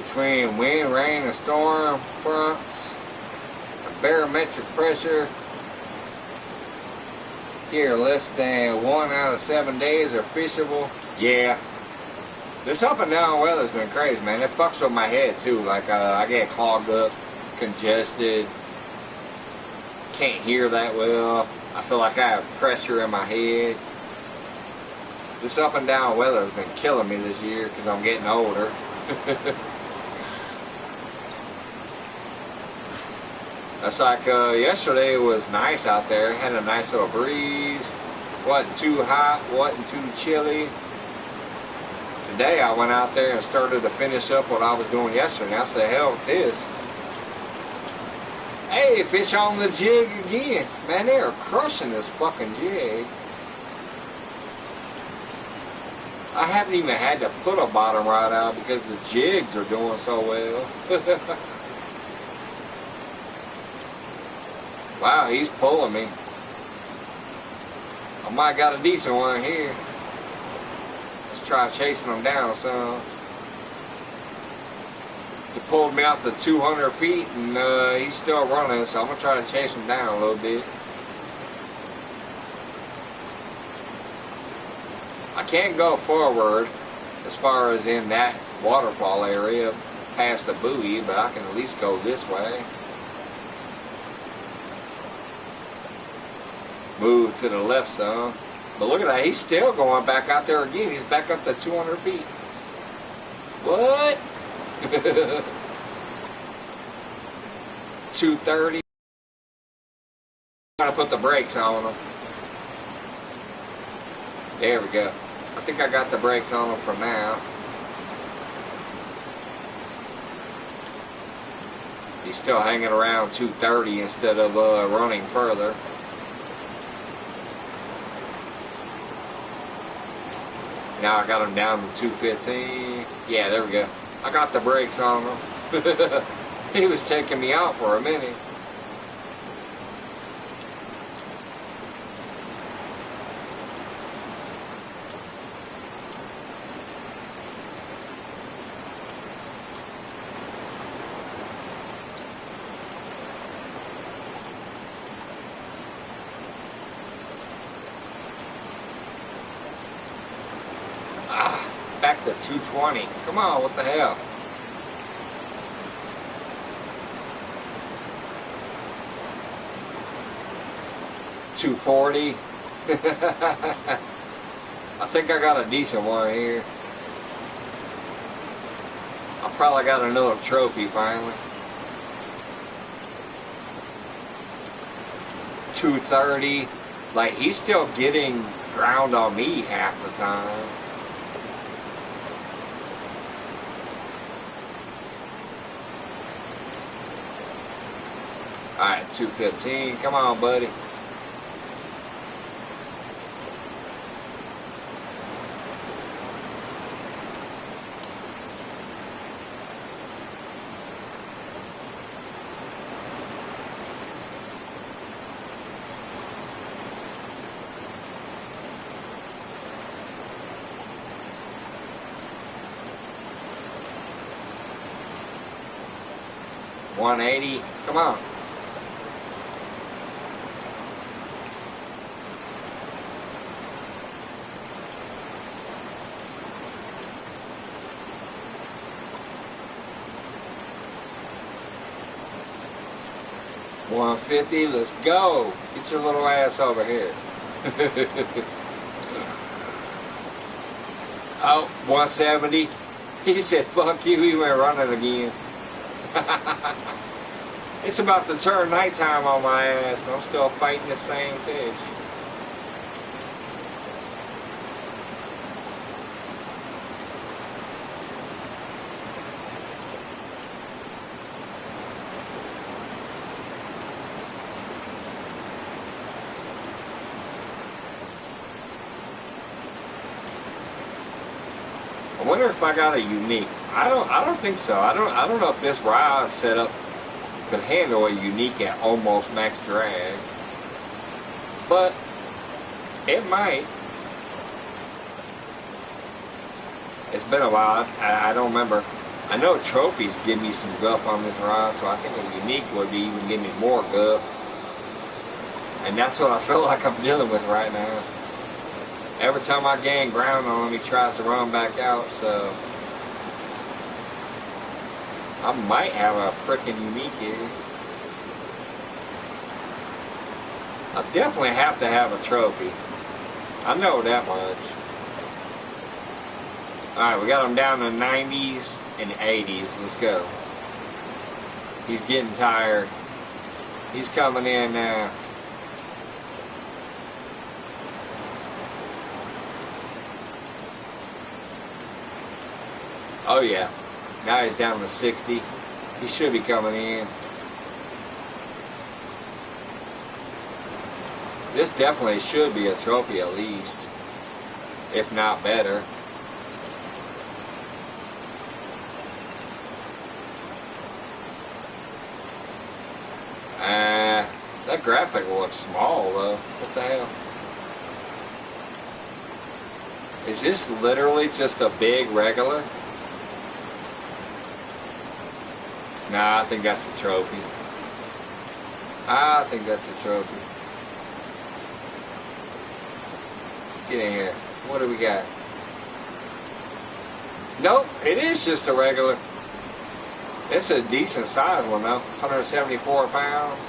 between wind, rain, and storm fronts. A barometric pressure here less than 1 out of 7 days are fishable. Yeah. This up and down weather's been crazy, man. It fucks with my head too. Like I get clogged up, congested, can't hear that well. I feel like I have pressure in my head. This up and down weather has been killing me this year because I'm getting older. That's like yesterday was nice out there. Had a nice little breeze. Wasn't too hot, wasn't too chilly. Today I went out there and started to finish up what I was doing yesterday. And I said, hell with this. Hey, fish on the jig again. Man, they are crushing this fucking jig. I haven't even had to put a bottom rod out because the jigs are doing so well. Wow, he's pulling me. I might got a decent one here. Let's try chasing him down some. He pulled me out to 200 feet and he's still running, so I'm going to try to chase him down a little bit. I can't go forward as far as in that waterfall area past the buoy, but I can at least go this way. Move to the left some. But look at that, he's still going back out there again. He's back up to 200 feet. What? 230. Trying to put the brakes on him. There we go. I think I got the brakes on him for now. He's still hanging around 230 instead of running further. Now I got him down to 215. Yeah, there we go. I got the brakes on him. He was taking me out for a minute. Back to 220. Come on, what the hell? $240. I think I got a decent one here. I probably got another trophy finally. 230. Like, he's still getting ground on me half the time. Alright, 215. Come on, buddy. $180. Come on. $150, let's go. Get your little ass over here. Oh, $170. He said, fuck you, he went running again. It's about to turn nighttime on my ass. I'm still fighting the same fish. I wonder if I got a unique. I don't think so. I don't know if this rod setup could handle a unique at almost max drag. But it might. It's been a while. I don't remember. I know trophies give me some gup on this rod, so I think a unique would be even give me more gup. And that's what I feel like I'm dealing with right now. Every time I gain ground on him, he tries to run back out, so I might have a freaking unique here. I definitely have to have a trophy. I know that much. Alright, we got him down to 90s and 80s. Let's go. He's getting tired. He's coming in now. Oh yeah. Now he's down to 60. He should be coming in. This definitely should be a trophy at least, if not better. That graphic looks small though. What the hell? Is this literally just a big regular? Nah, I think that's a trophy. I think that's a trophy. Get in here. What do we got? Nope, it is just a regular. It's a decent size one though. 174 pounds.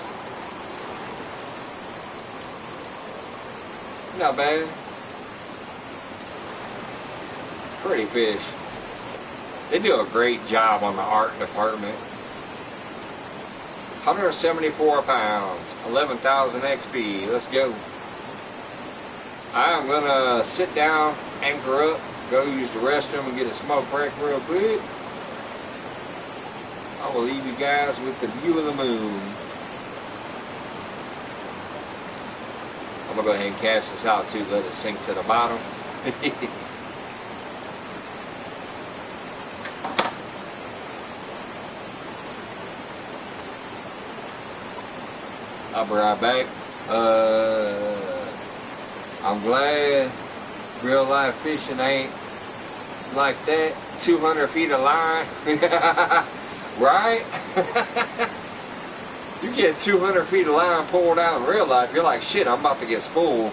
Not bad. Pretty fish. They do a great job on the art department. 174 pounds. 11,000 XP. Let's go. I'm gonna sit down, anchor up, go use the restroom and get a smoke break real quick. I will leave you guys with the view of the moon. I'm gonna go ahead and cast this out too, let it sink to the bottom. I'll be right back. I'm glad real life fishing ain't like that. 200 feet of line. Right? You get 200 feet of line pulled out in real life, you're like, shit, I'm about to get spooled.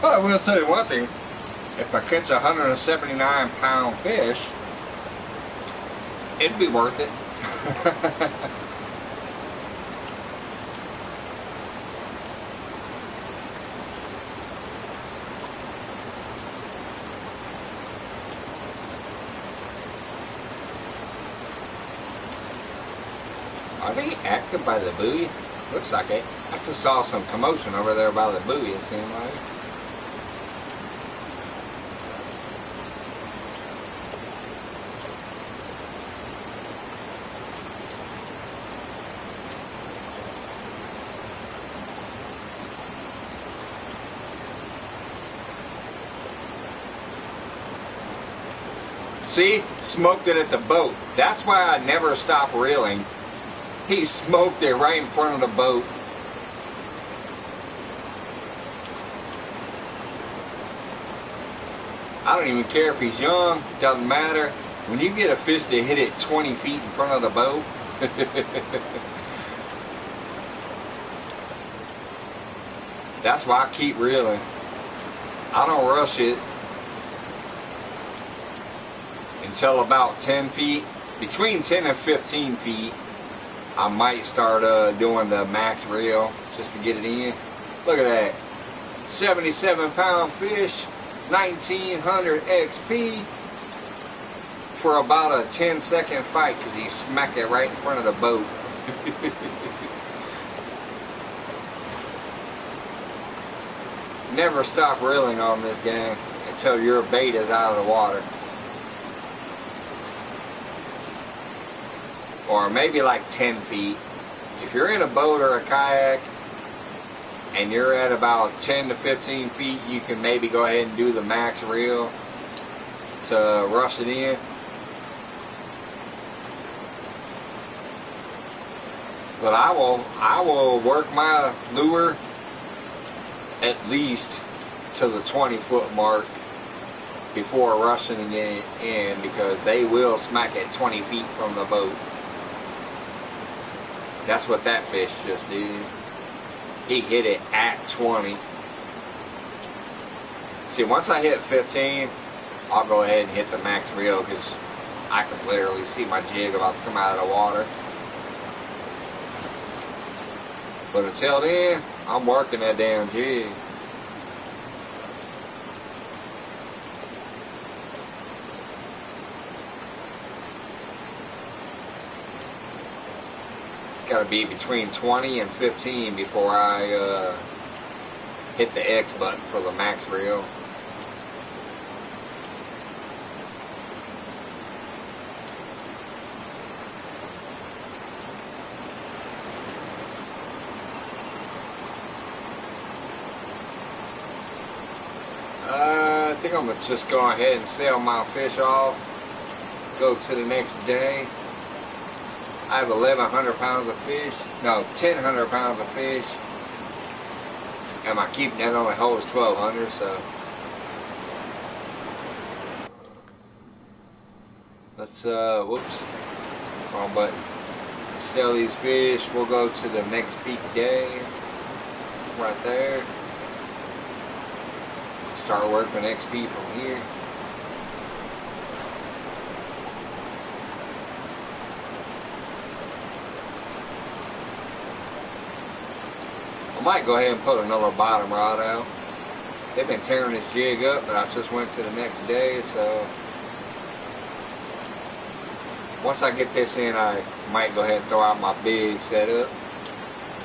But I will tell you one thing, if I catch a 179 pound fish, it'd be worth it. Are they active by the buoy? Looks like it. I just saw some commotion over there by the buoy, it seemed like. See? Smoked it at the boat. That's why I never stop reeling. He smoked it right in front of the boat. I don't even care if he's young. Doesn't matter. When you get a fish to hit it 20 feet in front of the boat. That's why I keep reeling. I don't rush it until about 10 feet. Between 10 and 15 feet, I might start doing the max reel just to get it in. Look at that. 77-pound fish, 1900 XP for about a 10-second fight because he smacked it right in front of the boat. Never stop reeling on this game until your bait is out of the water. Or maybe like 10 feet. If you're in a boat or a kayak and you're at about 10 to 15 feet, you can maybe go ahead and do the max reel to rush it in. But I will work my lure at least to the 20-foot mark before rushing it in, because they will smack it 20 feet from the boat. That's what that fish just did. He hit it at 20. See, once I hit 15, I'll go ahead and hit the max reel because I can literally see my jig about to come out of the water. But until then, I'm working that damn jig. It's got to be between 20 and 15 before I hit the X button for the max reel. I think I'm going to just go ahead and sell my fish off, go to the next day. I have 1,100 pounds of fish, no, 1,000 pounds of fish, and my keep net only holds 1,200, so let's, whoops, wrong button, sell these fish. We'll go to the next peak day, right there. Start working XP from here. I might go ahead and put another bottom rod out. They've been tearing this jig up, but I just went to the next day, so once I get this in, I might go ahead and throw out my big setup.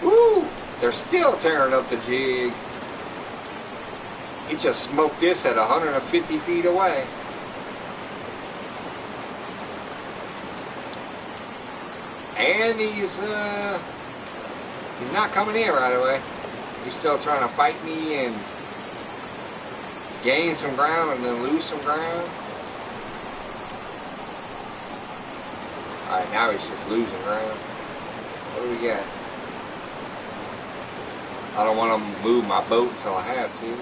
Woo! They're still tearing up the jig. He just smoked this at 150 feet away. And he's not coming in right away. He's still trying to fight me and gain some ground and then lose some ground. Alright, now he's just losing ground. What do we got? I don't want to move my boat until I have to.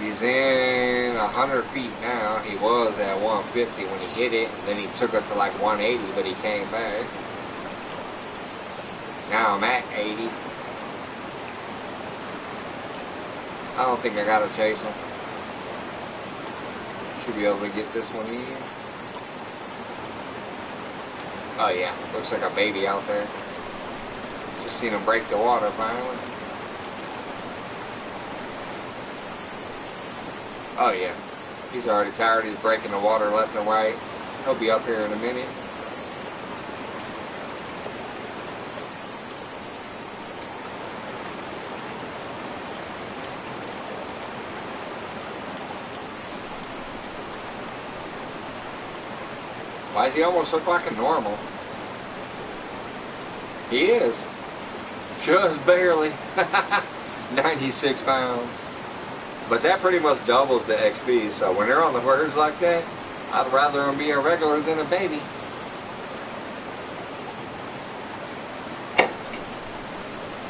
He's in 100 feet now. He was at 150 when he hit it. Then he took it to like 180, but he came back. Now I'm at 80. I don't think I gotta chase him. Should be able to get this one in. Oh yeah, looks like a baby out there. Just seen him break the water finally. Oh yeah, he's already tired. He's breaking the water left and right. He'll be up here in a minute. Why does he almost look like a normal? He is. Just barely. 96 pounds. But that pretty much doubles the XP, so when they're on the birds like that, I'd rather them be a regular than a baby.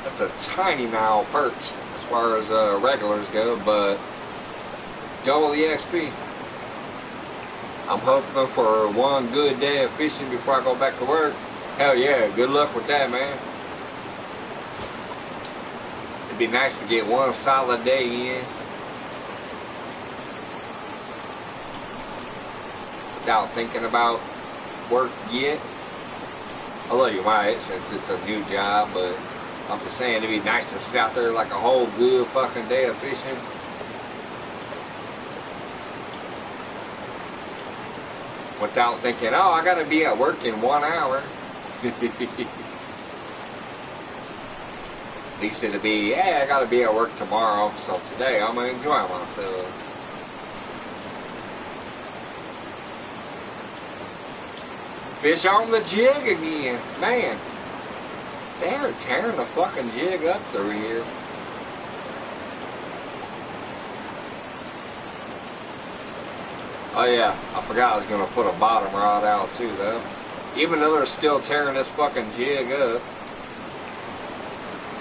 That's a tiny mile perch as far as regulars go, but double the XP. I'm hoping for one good day of fishing before I go back to work. Hell yeah, good luck with that, man. It'd be nice to get one solid day in without thinking about work yet. Although you might, since it's a new job, but I'm just saying it'd be nice to sit out there like a whole good fucking day of fishing. Without thinking, oh, I gotta be at work in 1 hour. At least it'll be, yeah, I gotta be at work tomorrow, so today I'm gonna enjoy myself. Fish on the jig again, man. They're tearing the fucking jig up through here. Oh yeah, I forgot I was gonna put a bottom rod out too though. Even though they're still tearing this fucking jig up.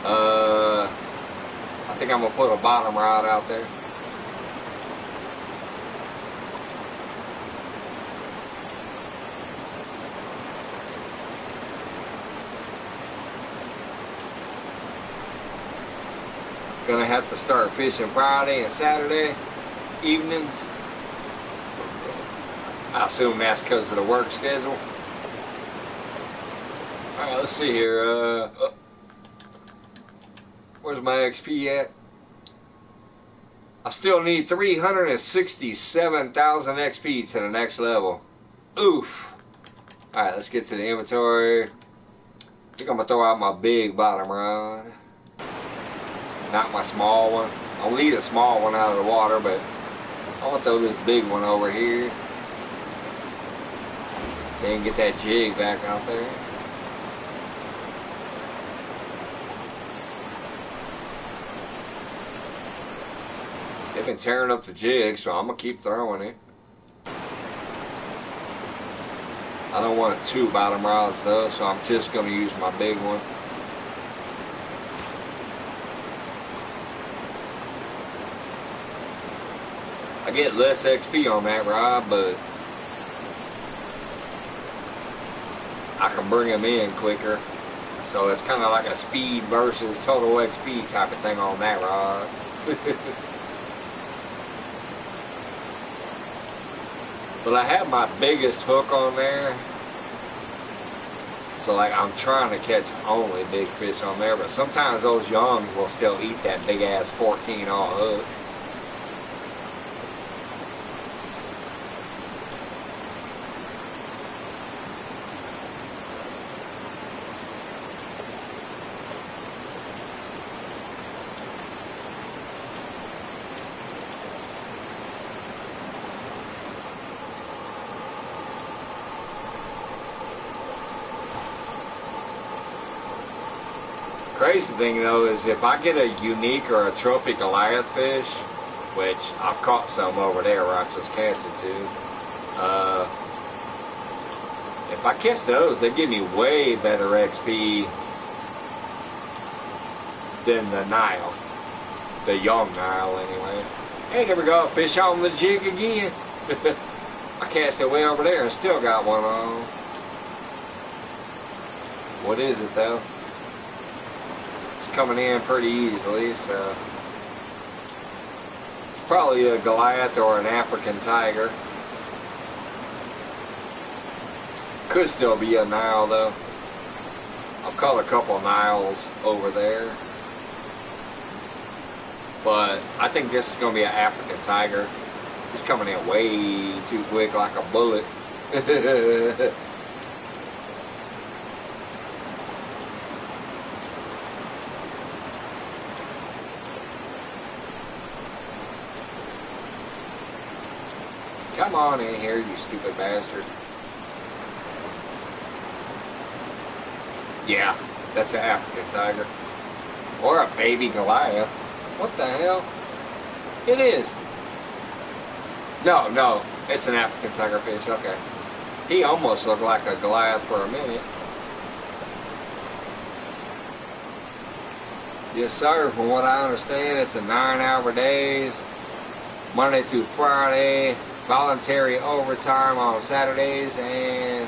I think I'm gonna put a bottom rod out there. Gonna have to start fishing Friday and Saturday evenings. I assume that's because of the work schedule. Alright, let's see here. Where's my XP at? I still need 367,000 XP to the next level. Oof. Alright, let's get to the inventory. I think I'm going to throw out my big bottom rod. Not my small one. I'll leave the small one out of the water, but I want to throw this big one over here. Then get that jig back out there. They've been tearing up the jig, so I'm going to keep throwing it. I don't want 2 bottom rods though, so I'm just going to use my big one. I get less XP on that rod, but I can bring them in quicker. So it's kind of like a speed versus total XP type of thing on that rod. But I have my biggest hook on there. So like I'm trying to catch only big fish on there. But sometimes those youngs will still eat that big ass 14-aught hook. Crazy thing though is if I get a unique or a trophy Goliath fish, which I've caught some over there where I just casted to, if I catch those, they give me way better XP than the Nile, the young Nile anyway. Hey, there we go, fish on the jig again. I cast it way over there and still got one on. What is it though? Coming in pretty easily, so it's probably a Goliath or an African tiger. Could still be a Nile though. I've caught a couple Niles over there, but I think this is going to be an African tiger. He's coming in way too quick, like a bullet. Come on in here, you stupid bastard. Yeah, That's an African tiger. Or a baby Goliath. What the hell? It is. No, no. It's an African tiger fish. Okay. He almost looked like a Goliath for a minute. Yes, sir. From what I understand, it's a 9-hour days, Monday through Friday, voluntary overtime on Saturdays, and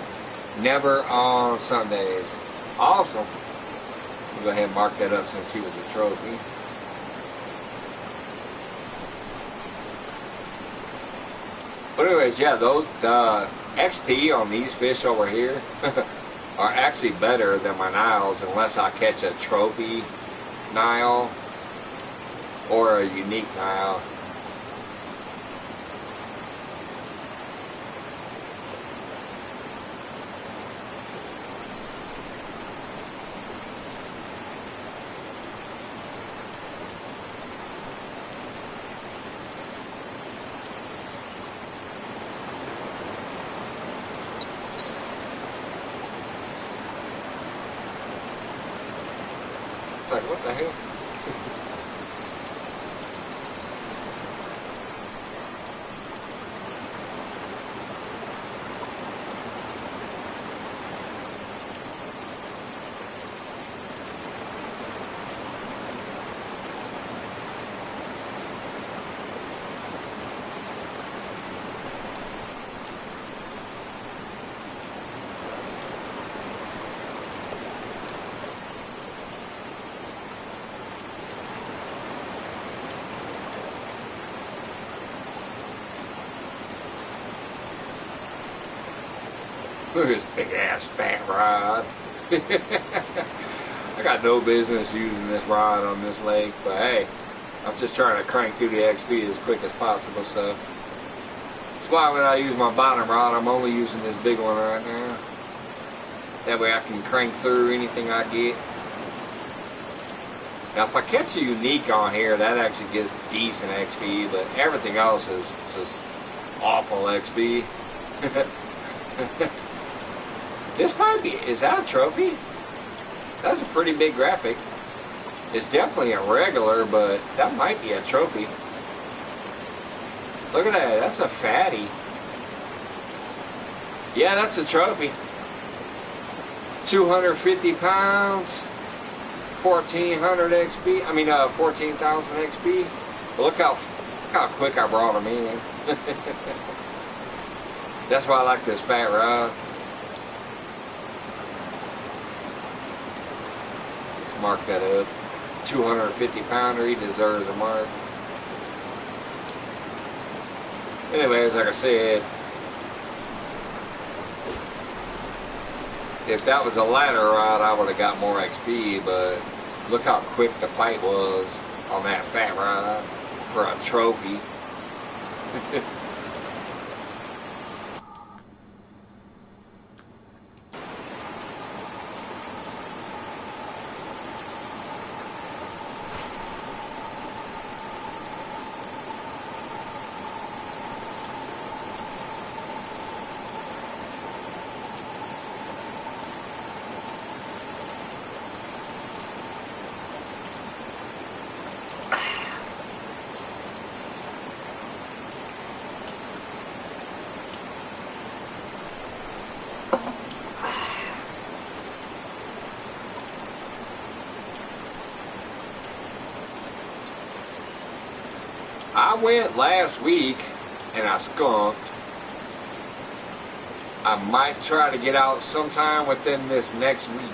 never on Sundays. Awesome. We'll go ahead and mark that up since he was a trophy. But anyways, yeah, those XP on these fish over here are actually better than my Niles unless I catch a trophy Nile or a unique Nile. Like, what the hell? Look at this big ass fat rod. I got no business using this rod on this lake, but hey, I'm just trying to crank through the XP as quick as possible, so that's why when I use my bottom rod, I'm only using this big one right now. That way I can crank through anything I get. Now if I catch a unique on here, that actually gives decent XP, but everything else is just awful XP. This might be, is that a trophy? That's a pretty big graphic. It's definitely a regular, but that might be a trophy. Look at that, that's a fatty. Yeah, that's a trophy. 250 pounds, 1400 XP, I mean 14,000 XP. But look how quick I brought him in. That's why I like this fat rod. Let's mark that up. 250 pounder, he deserves a mark. Anyways, like I said, if that was a ladder rod, I would have got more XP, but look how quick the fight was on that fat rod for a trophy. I went last week and I skunked. I might try to get out sometime within this next week.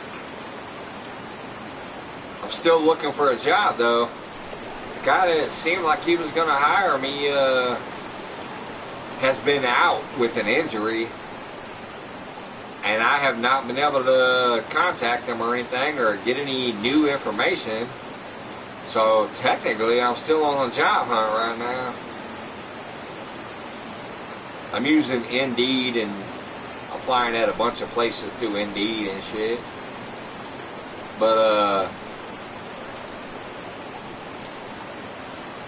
I'm still looking for a job though. The guy that seemed like he was going to hire me has been out with an injury. And I have not been able to contact him or anything or get any new information. So technically I'm still on a job hunt right now. I'm using Indeed and applying at a bunch of places through Indeed and shit. But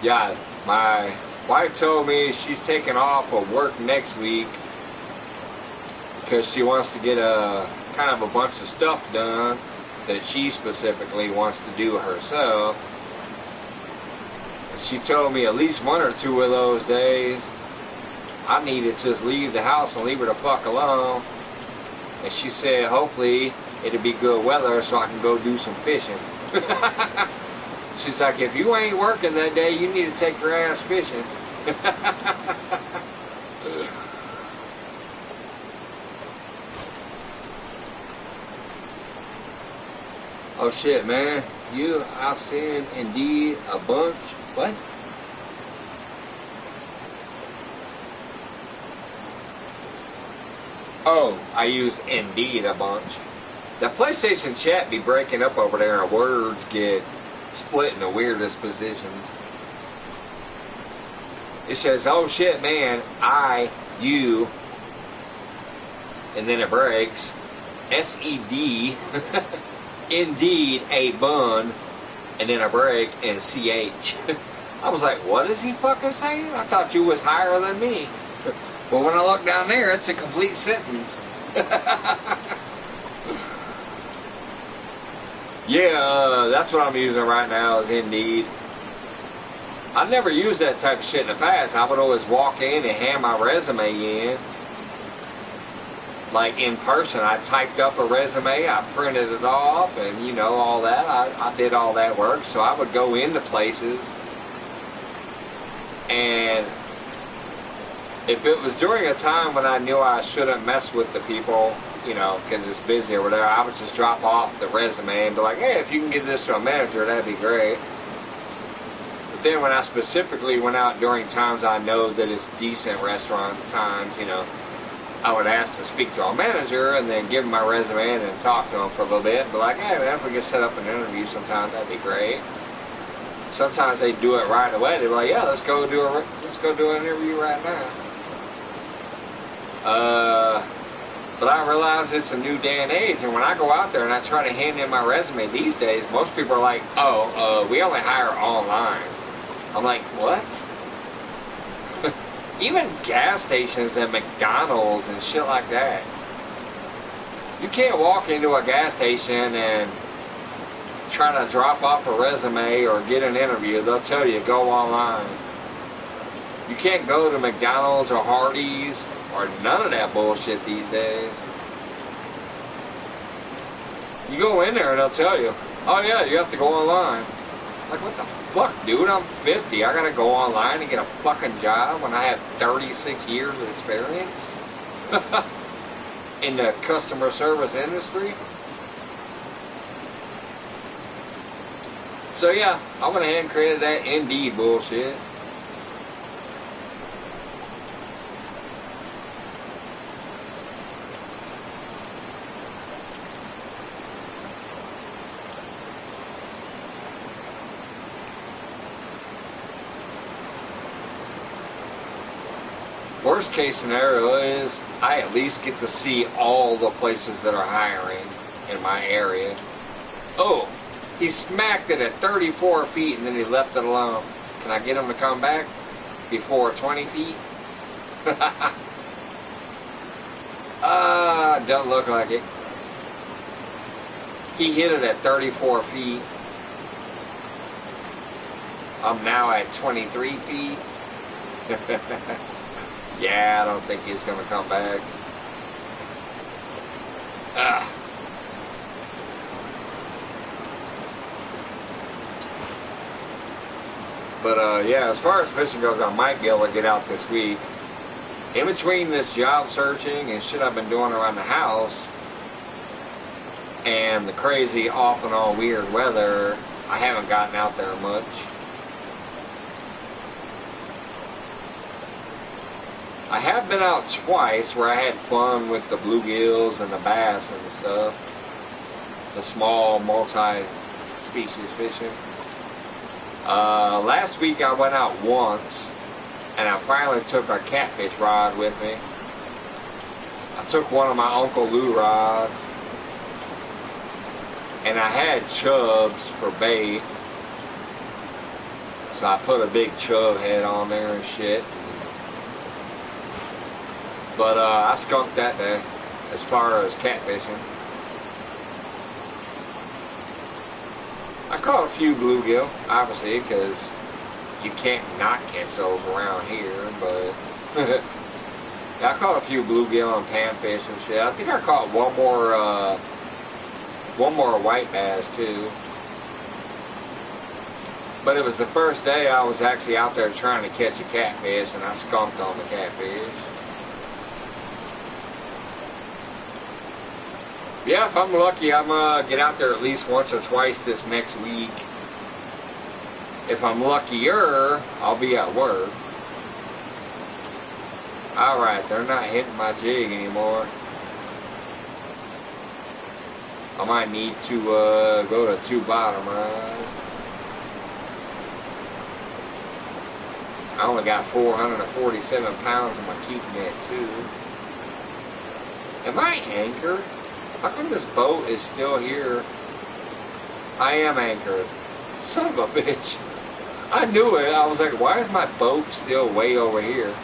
yeah, my wife told me she's taking off of work next week because she wants to get a kind of a bunch of stuff done that she specifically wants to do herself. And she told me at least 1 or 2 of those days I needed to just leave the house and leave her the fuck alone. And she said hopefully it'll be good weather so I can go do some fishing. She's like, if you ain't working that day, you need to take your ass fishing. Oh shit, man. I'll send Indeed a bunch. What? Oh, I use Indeed a bunch. The PlayStation chat be breaking up over there and words get split in the weirdest positions. It says, oh shit, man, you, and then it breaks. SED, Indeed, a bun, and then a break, and CH. I was like, what is he fucking saying? I thought you was higher than me. But when I look down there, it's a complete sentence. Yeah, that's what I'm using right now is Indeed. I've never used that type of shit in the past. I would always walk in and hand my resume in. Like in person, I typed up a resume, I printed it off, and you know, all that. I did all that work. So I would go into places, and if it was during a time when I knew I shouldn't mess with the people, you know, because it's busy or whatever, I would just drop off the resume and be like, hey, if you can give this to a manager, that'd be great. But then when I specifically went out during times I know that it's decent restaurant times, you know, I would ask to speak to a manager and then give them my resume and then talk to them for a little bit. Be like, hey, man, if we could set up an interview sometime, that'd be great. Sometimes they do it right away. They're like, yeah, let's go do an interview right now. But I realize it's a new day and age, and when I go out there and I try to hand in my resume these days, most people are like, oh, we only hire online. I'm like, what? Even gas stations and McDonald's and shit like that. You can't walk into a gas station and try to drop off a resume or get an interview. They'll tell you, go online. You can't go to McDonald's or Hardee's or none of that bullshit these days. You go in there and they'll tell you, oh yeah, you have to go online. Like, what the fuck, dude? I'm 50. I gotta go online and get a fucking job when I have 36 years of experience in the customer service industry? So yeah, I went ahead and created that Indeed bullshit. Worst case scenario is I at least get to see all the places that are hiring in my area. Oh, he smacked it at 34 feet and then he left it alone. Can I get him to come back before 20 feet? Don't look like it. He hit it at 34 feet. I'm now at 23 feet. Yeah, I don't think he's going to come back. But yeah, as far as fishing goes, I might be able to get out this week. In between this job searching and shit I've been doing around the house and the crazy off and on weird weather, I haven't gotten out there much. I have been out twice where I had fun with the bluegills and the bass and stuff. The small multi-species fishing. Last week I went out once and I finally took a catfish rod with me. I took one of my Uncle Lou rods and I had chubs for bait. So I put a big chub head on there and shit. But I skunked that day as far as catfishing. caught a few bluegill, obviously, because you can't not catch those around here, but yeah, I caught a few bluegill and panfish and shit. I think I caught one more white bass too. But it was the first day I was actually out there trying to catch a catfish, and I skunked on the catfish. Yeah, if I'm lucky, I'm gonna get out there at least once or twice this next week. If I'm luckier, I'll be at work. Alright, they're not hitting my jig anymore. I might need to go to 2 bottom rods. I only got 447 pounds in my keep net too. Am I anchored? How come this boat is still here? I am anchored. Son of a bitch. I knew it. I was like, why is my boat still way over here?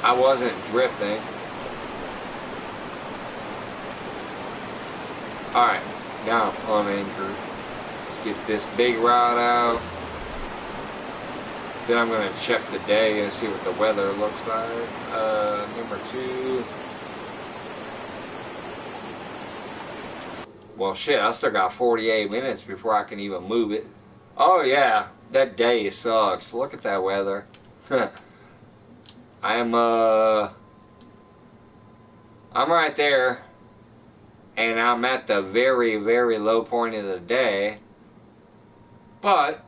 I wasn't drifting. Alright, now I'm unanchored. Let's get this big rod out. Then I'm going to check the day and see what the weather looks like. Number 2. Well, shit, I still got 48 minutes before I can even move it. Oh, yeah, that day sucks. Look at that weather. I'm right there, and I'm at the very, very low point of the day, but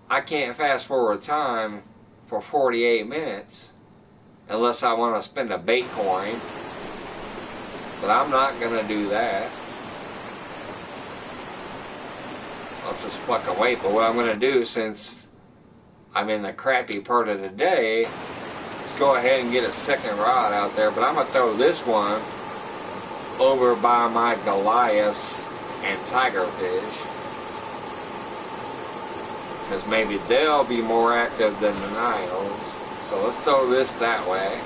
I can't fast forward time for 48 minutes unless I want to spend a bait coin, but I'm not going to do that. I'll just fucking wait. But what I'm going to do, since I'm in the crappy part of the day, is go ahead and get a second rod out there. But I'm going to throw this one over by my Goliaths and tigerfish, because maybe they'll be more active than the Niles. So let's throw this that way.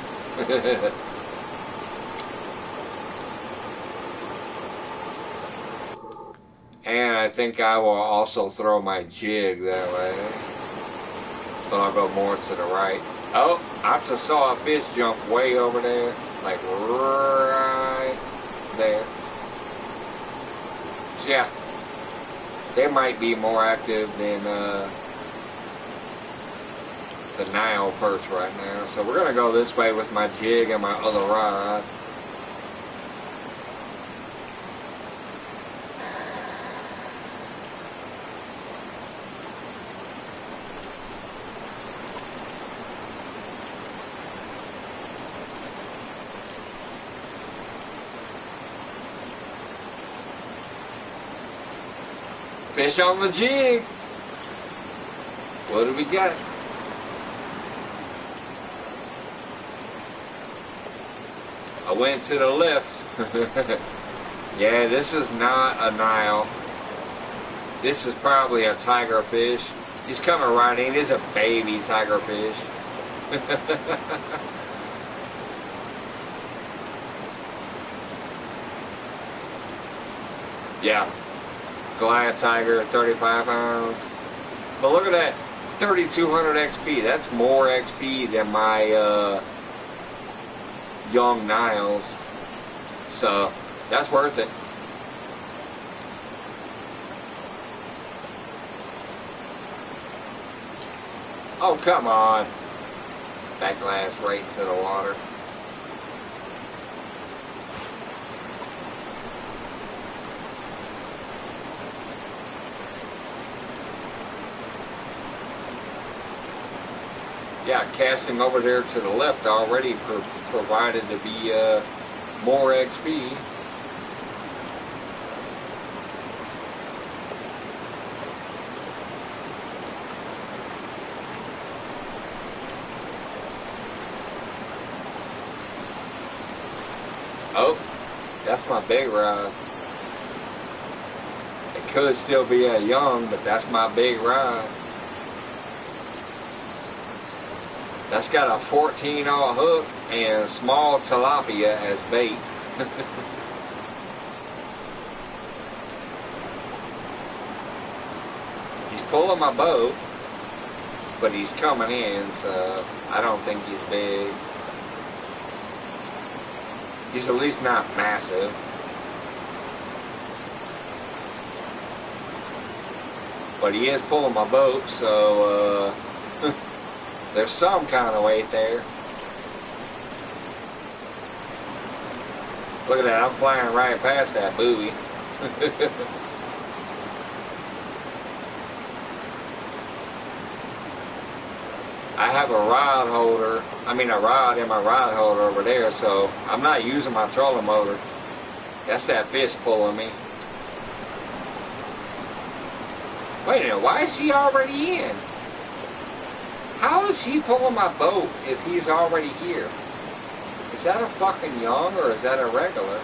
And I think I will also throw my jig that way. But I'll go more to the right. Oh, I just saw a fish jump way over there. Like right there. So yeah, they might be more active than the Nile perch right now. So we're going to go this way with my jig and my other rod. Fish on the jig. What do we got? I went to the left. Yeah, this is not a Nile. This is probably a tigerfish. He's coming right in. He's a baby tigerfish. Yeah. Goliath tiger, 35 pounds. But look at that, 3,200 XP. That's more XP than my young Niles. So that's worth it. Oh, come on. Backlash right into the water. Yeah, casting over there to the left already provided to be more XP. Oh, that's my big rod. It could still be a young, but that's my big rod. That's got a 14-aught hook and small tilapia as bait. pulling my boat, but he's coming in, so I don't think he's big. He's at least not massive. But he is pulling my boat, so there's some kind of weight there. Look at that, I'm flying right past that buoy. I have a rod holder, a rod in my rod holder over there, so I'm not using my trolling motor. That's that fish pulling me. Wait a minute, why is he already in? How is he pulling my boat if he's already here? Is that a fucking young or is that a regular?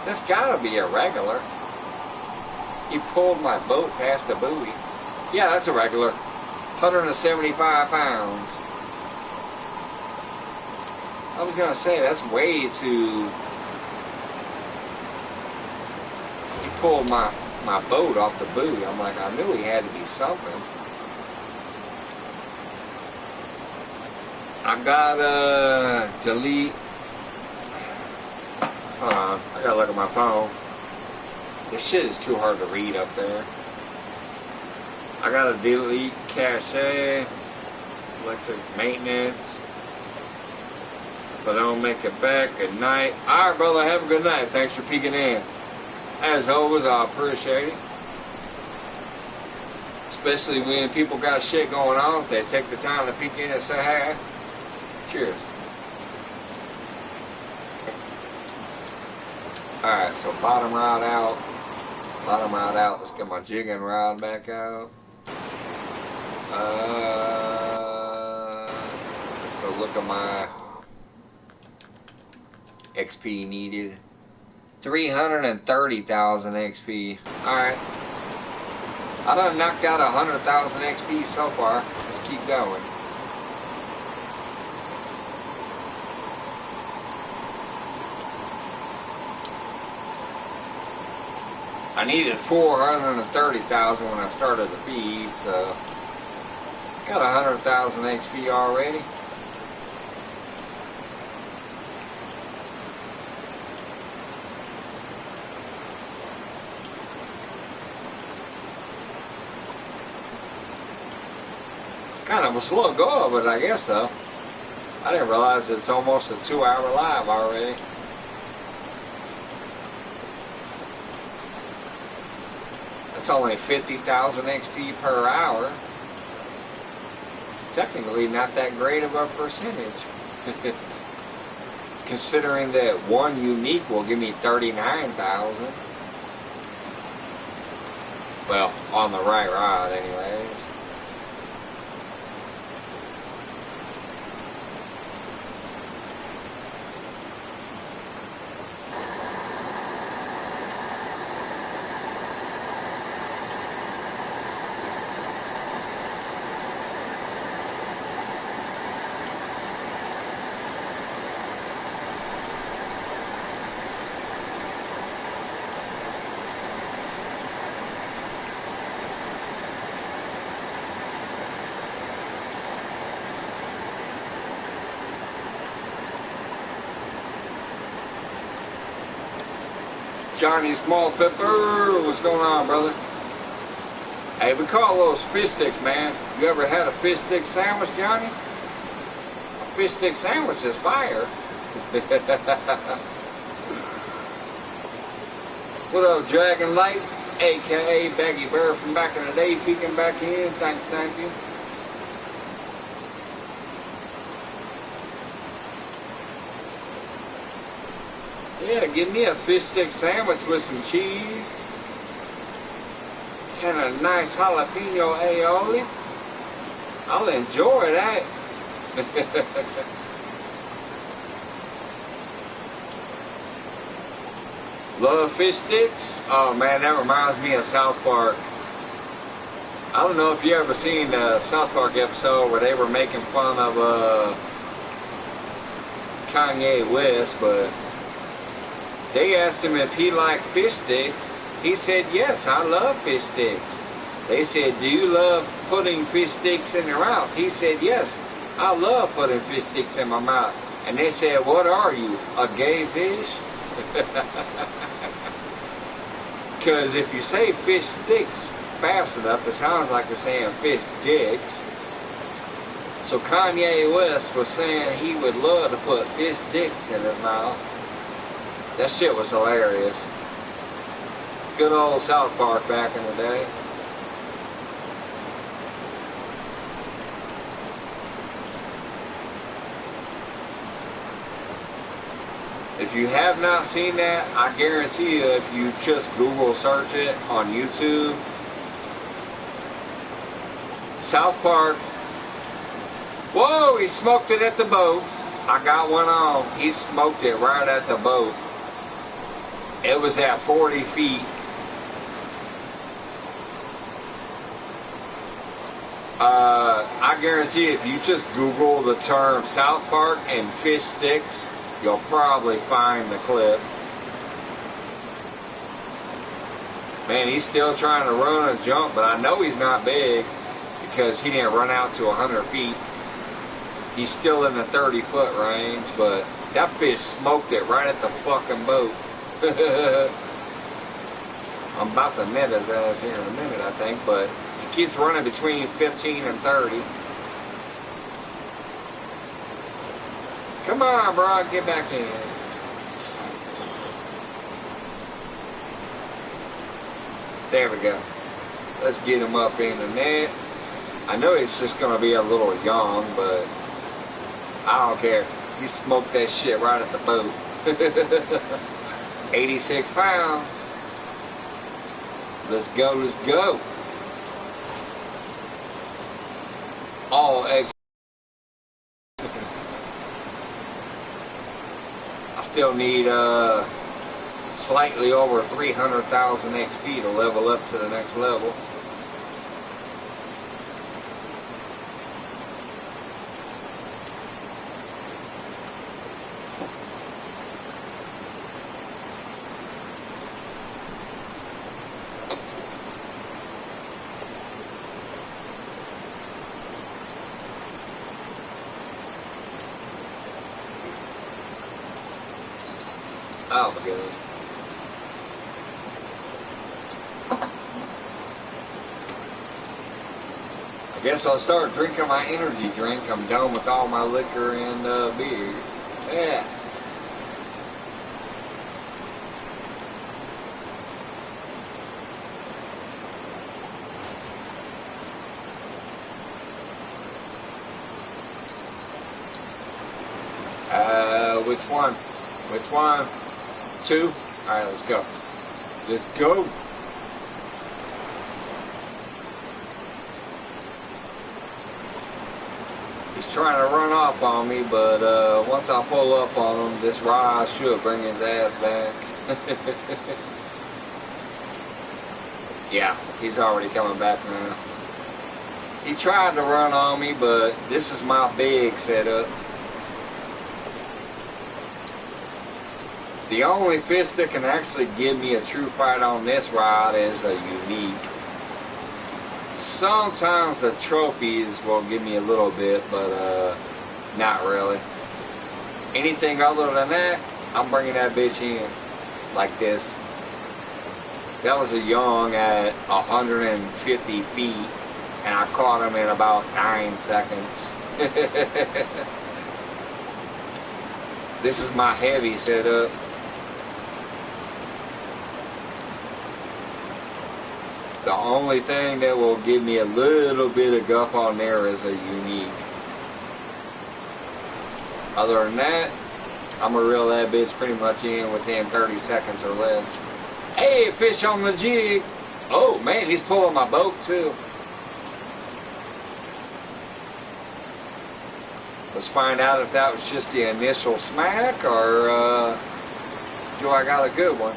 That's gotta be a regular. He pulled my boat past the buoy. Yeah, that's a regular. 175 pounds. I was gonna say, that's way too... He pulled my boat off the buoy. I'm like, I knew he had to be something. I gotta delete... Hold on, I gotta look at my phone. This shit is too hard to read up there. I gotta delete cache, electric maintenance. If I don't make it back, good night. Alright, brother, have a good night. Thanks for peeking in. As always, I appreciate it. Especially when people got shit going on, if they take the time to peek in and say hi. Cheers. Alright, so bottom rod out. Bottom rod out. Let's get my jigging rod back out. Let's go look at my XP needed. 330,000 XP. Alright. I done knocked out 100,000 XP so far. Let's keep going. I needed 430,000 when I started the feed, so got 100,000 XP already. Kind of a slow go of it, I guess, though. I didn't realize it's almost a 2-hour live already. It's only 50,000 XP per hour. Technically not that great of a percentage. Considering that one unique will give me 39,000. Well, on the right rod anyways. Johnny Small Pepper, what's going on, brother? Hey, we call those fish sticks, man. You ever had a fish stick sandwich, Johnny? A fish stick sandwich is fire. What up, Dragon Light, aka Baggy Bear from back in the day, peeking back in. Thank you. Yeah, give me a fish stick sandwich with some cheese and a nice jalapeno aioli. I'll enjoy that. Love fish sticks? Oh man, that reminds me of South Park. I don't know if you ever seen the South Park episode where they were making fun of Kanye West, but They asked him if he liked fish sticks. He said, yes, I love fish sticks. They said, do you love putting fish sticks in your mouth? He said, yes, I love putting fish sticks in my mouth. And they said, what are you, a gay fish? Because if you say fish sticks fast enough, it sounds like you're saying fish dicks. So Kanye West was saying he would love to put fish dicks in his mouth. That shit was hilarious. Good old South Park back in the day. If you have not seen that, I guarantee you if you just Google search it on YouTube, South Park. Whoa, he smoked it at the boat. I got one on. He smoked it right at the boat. It was at 40 feet. I guarantee you if you just Google the term South Park and fish sticks, you'll probably find the clip. Man, he's still trying to run and jump, but I know he's not big because he didn't run out to 100 feet. He's still in the 30-foot range, but that fish smoked it right at the fucking boat. I'm about to net his ass here in a minute, I think, but he keeps running between 15 and 30. Come on, bro, get back in. There we go. Let's get him up in the net. I know he's just going to be a little young, but I don't care. He smoked that shit right at the boat. 86 pounds. Let's go, let's go. All eggs. I still need slightly over 300,000 XP to level up to the next level. Oh my goodness. I guess I'll start drinking my energy drink. I'm done with all my liquor and beer. Yeah. Which one? Which one? 2? Alright, let's go. Let's go. He's trying to run off on me, but once I pull up on him, this ride should bring his ass back. Yeah, he's already coming back now. He tried to run on me, but this is my big setup. The only fish that can actually give me a true fight on this rod is a unique. Sometimes the trophies will give me a little bit, but not really. Anything other than that, I'm bringing that bitch in like this. That was a young at 150 feet, and I caught him in about 9 seconds. This is my heavy setup. The only thing that will give me a little bit of guff on there is a unique. Other than that, I'm gonna reel that bitch pretty much in within 30 seconds or less. Hey, fish on the jig. Oh man, he's pulling my boat too. Let's find out if that was just the initial smack or do I got a good one.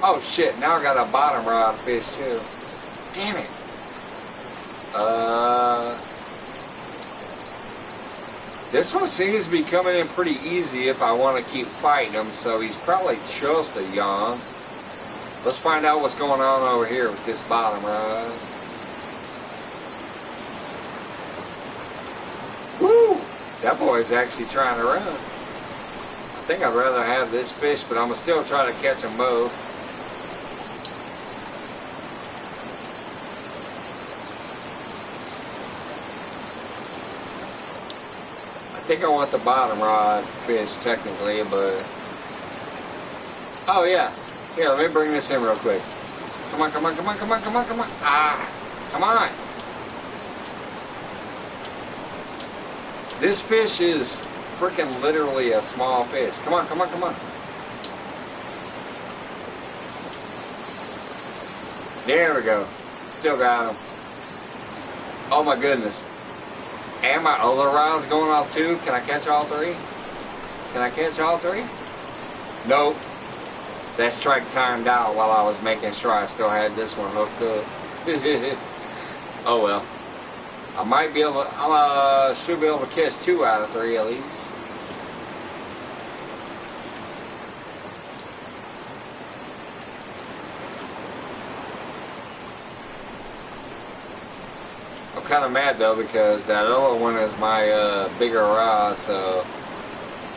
Oh shit, now I got a bottom rod fish too. Damn it. This one seems to be coming in pretty easy if I want to keep fighting him, so he's probably just a yawn. Let's find out what's going on over here with this bottom rod. Woo! That boy's actually trying to run. I think I'd rather have this fish, but I'm going to still try to catch them both. I think I want the bottom rod fish technically, but... Oh yeah. Here, let me bring this in real quick. Come on, come on, come on, come on, come on, come on. Ah! Come on! This fish is freaking literally a small fish. Come on, come on, come on. There we go. Still got him. Oh my goodness. And my other rods going off too. Can I catch all three? Can I catch all three? Nope. That strike timed out while I was making sure I still had this one hooked up. Oh well. I might be able to, should be able to catch 2 out of 3 at least. I'm kind of mad though because that other one is my bigger rod, so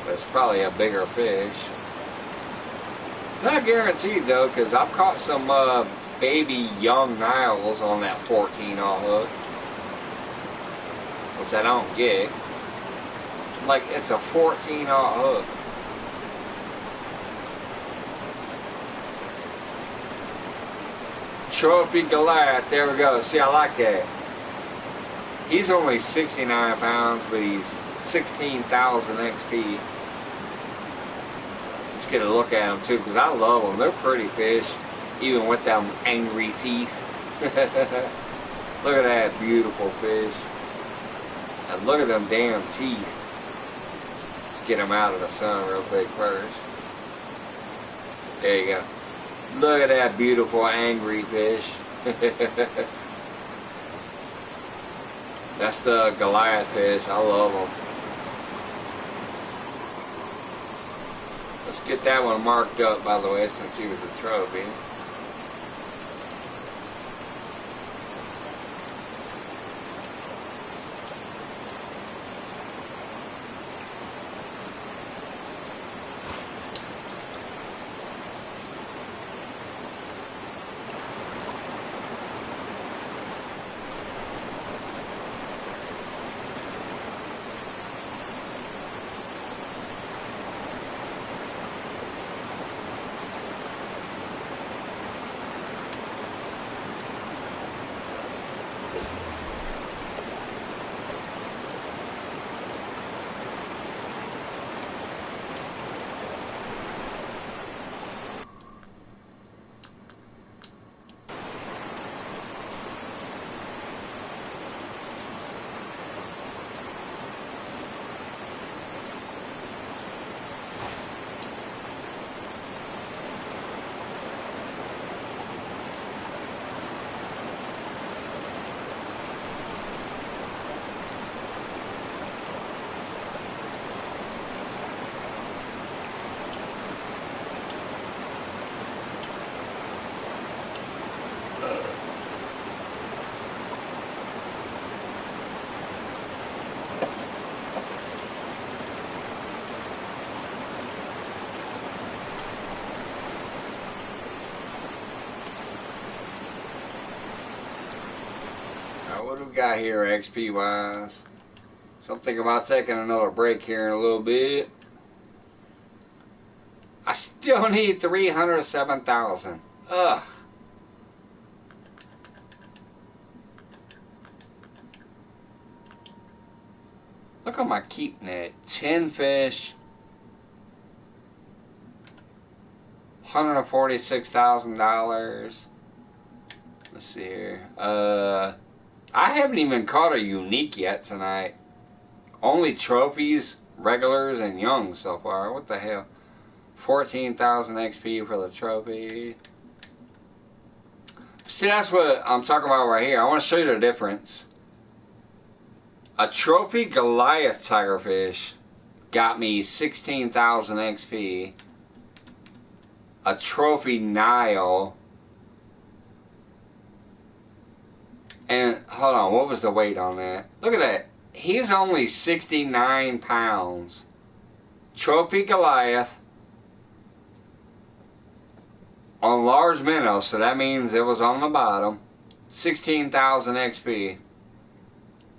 it's probably a bigger fish. It's not guaranteed though, because I've caught some baby young Niles on that 14-aught hook. Which I don't get. Like, it's a 14-aught hook. Trophy Goliath, there we go. See, I like that. He's only 69 pounds, but he's 16,000 XP. Let's get a look at them too, because I love them. They're pretty fish, even with them angry teeth. Look at that beautiful fish. And look at them damn teeth. Let's get them out of the sun real quick first. There you go. Look at that beautiful angry fish. That's the Goliath fish. I love them. Let's get that one marked up, by the way, since he was a trophy. What do we got here XP wise? So I'm thinking about taking another break here in a little bit. I still need 307,000. Ugh. Look at my keep net. 10 fish. $146,000. Let's see here. I haven't even caught a unique yet tonight. Only trophies, regulars, and youngs so far. What the hell? 14,000 XP for the trophy. See, that's what I'm talking about right here. I want to show you the difference. A trophy Goliath tigerfish got me 16,000 XP. A trophy Nile. And hold on, what was the weight on that? Look at that. He's only 69 pounds. Trophy Goliath on large minnow, so that means it was on the bottom. 16,000 XP.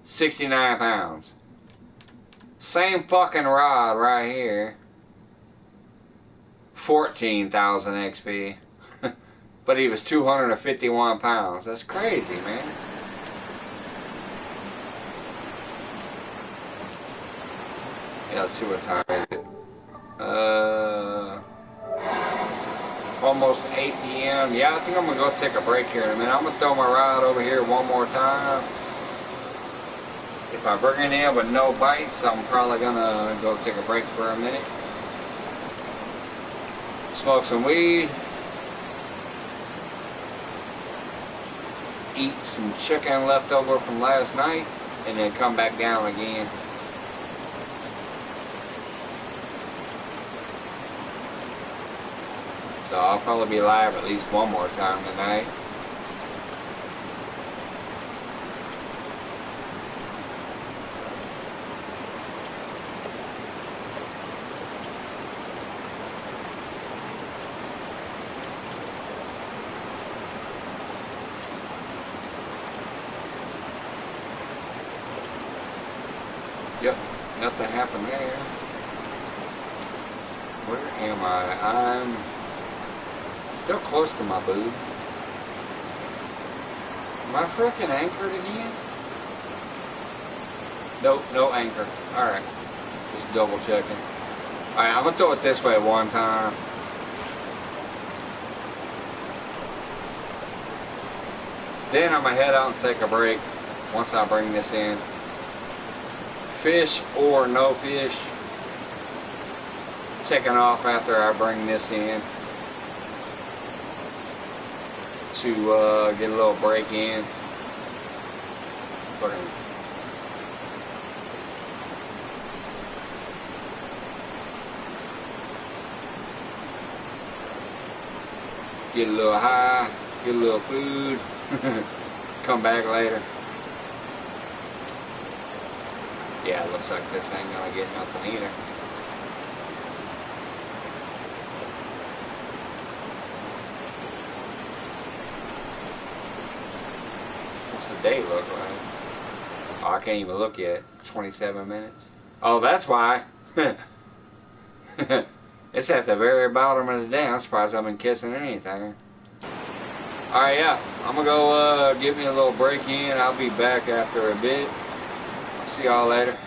69 pounds. Same fucking rod right here. 14,000 XP. But he was 251 pounds. That's crazy, man. Yeah, let's see what time is it. Almost 8 p.m. Yeah, I think I'm going to go take a break here in a minute. I'm going to throw my rod over here one more time. If I bring it in with no bites, I'm probably going to go take a break for a minute. Smoke some weed. Eat some chicken left over from last night. And then come back down again. So I'll probably be live at least one more time tonight. Yep, nothing happened there. Where am I? I'm still close to my boob. Am I frickin' anchored again? Nope, no anchor. Alright. Just double checking. Alright, I'm gonna throw it this way one time. Then I'm gonna head out and take a break once I bring this in. Fish or no fish. Checking off after I bring this in. To get a little break in. Get a little high, get a little food, come back later. Yeah, it looks like this ain't gonna get nothing either. Day look like? Oh, I can't even look yet. 27 minutes. Oh, that's why. It's at the very bottom of the day. I'm surprised I've been kissing anything. Alright, yeah. I'm gonna go give me a little break in. I'll be back after a bit. I'll see y'all later.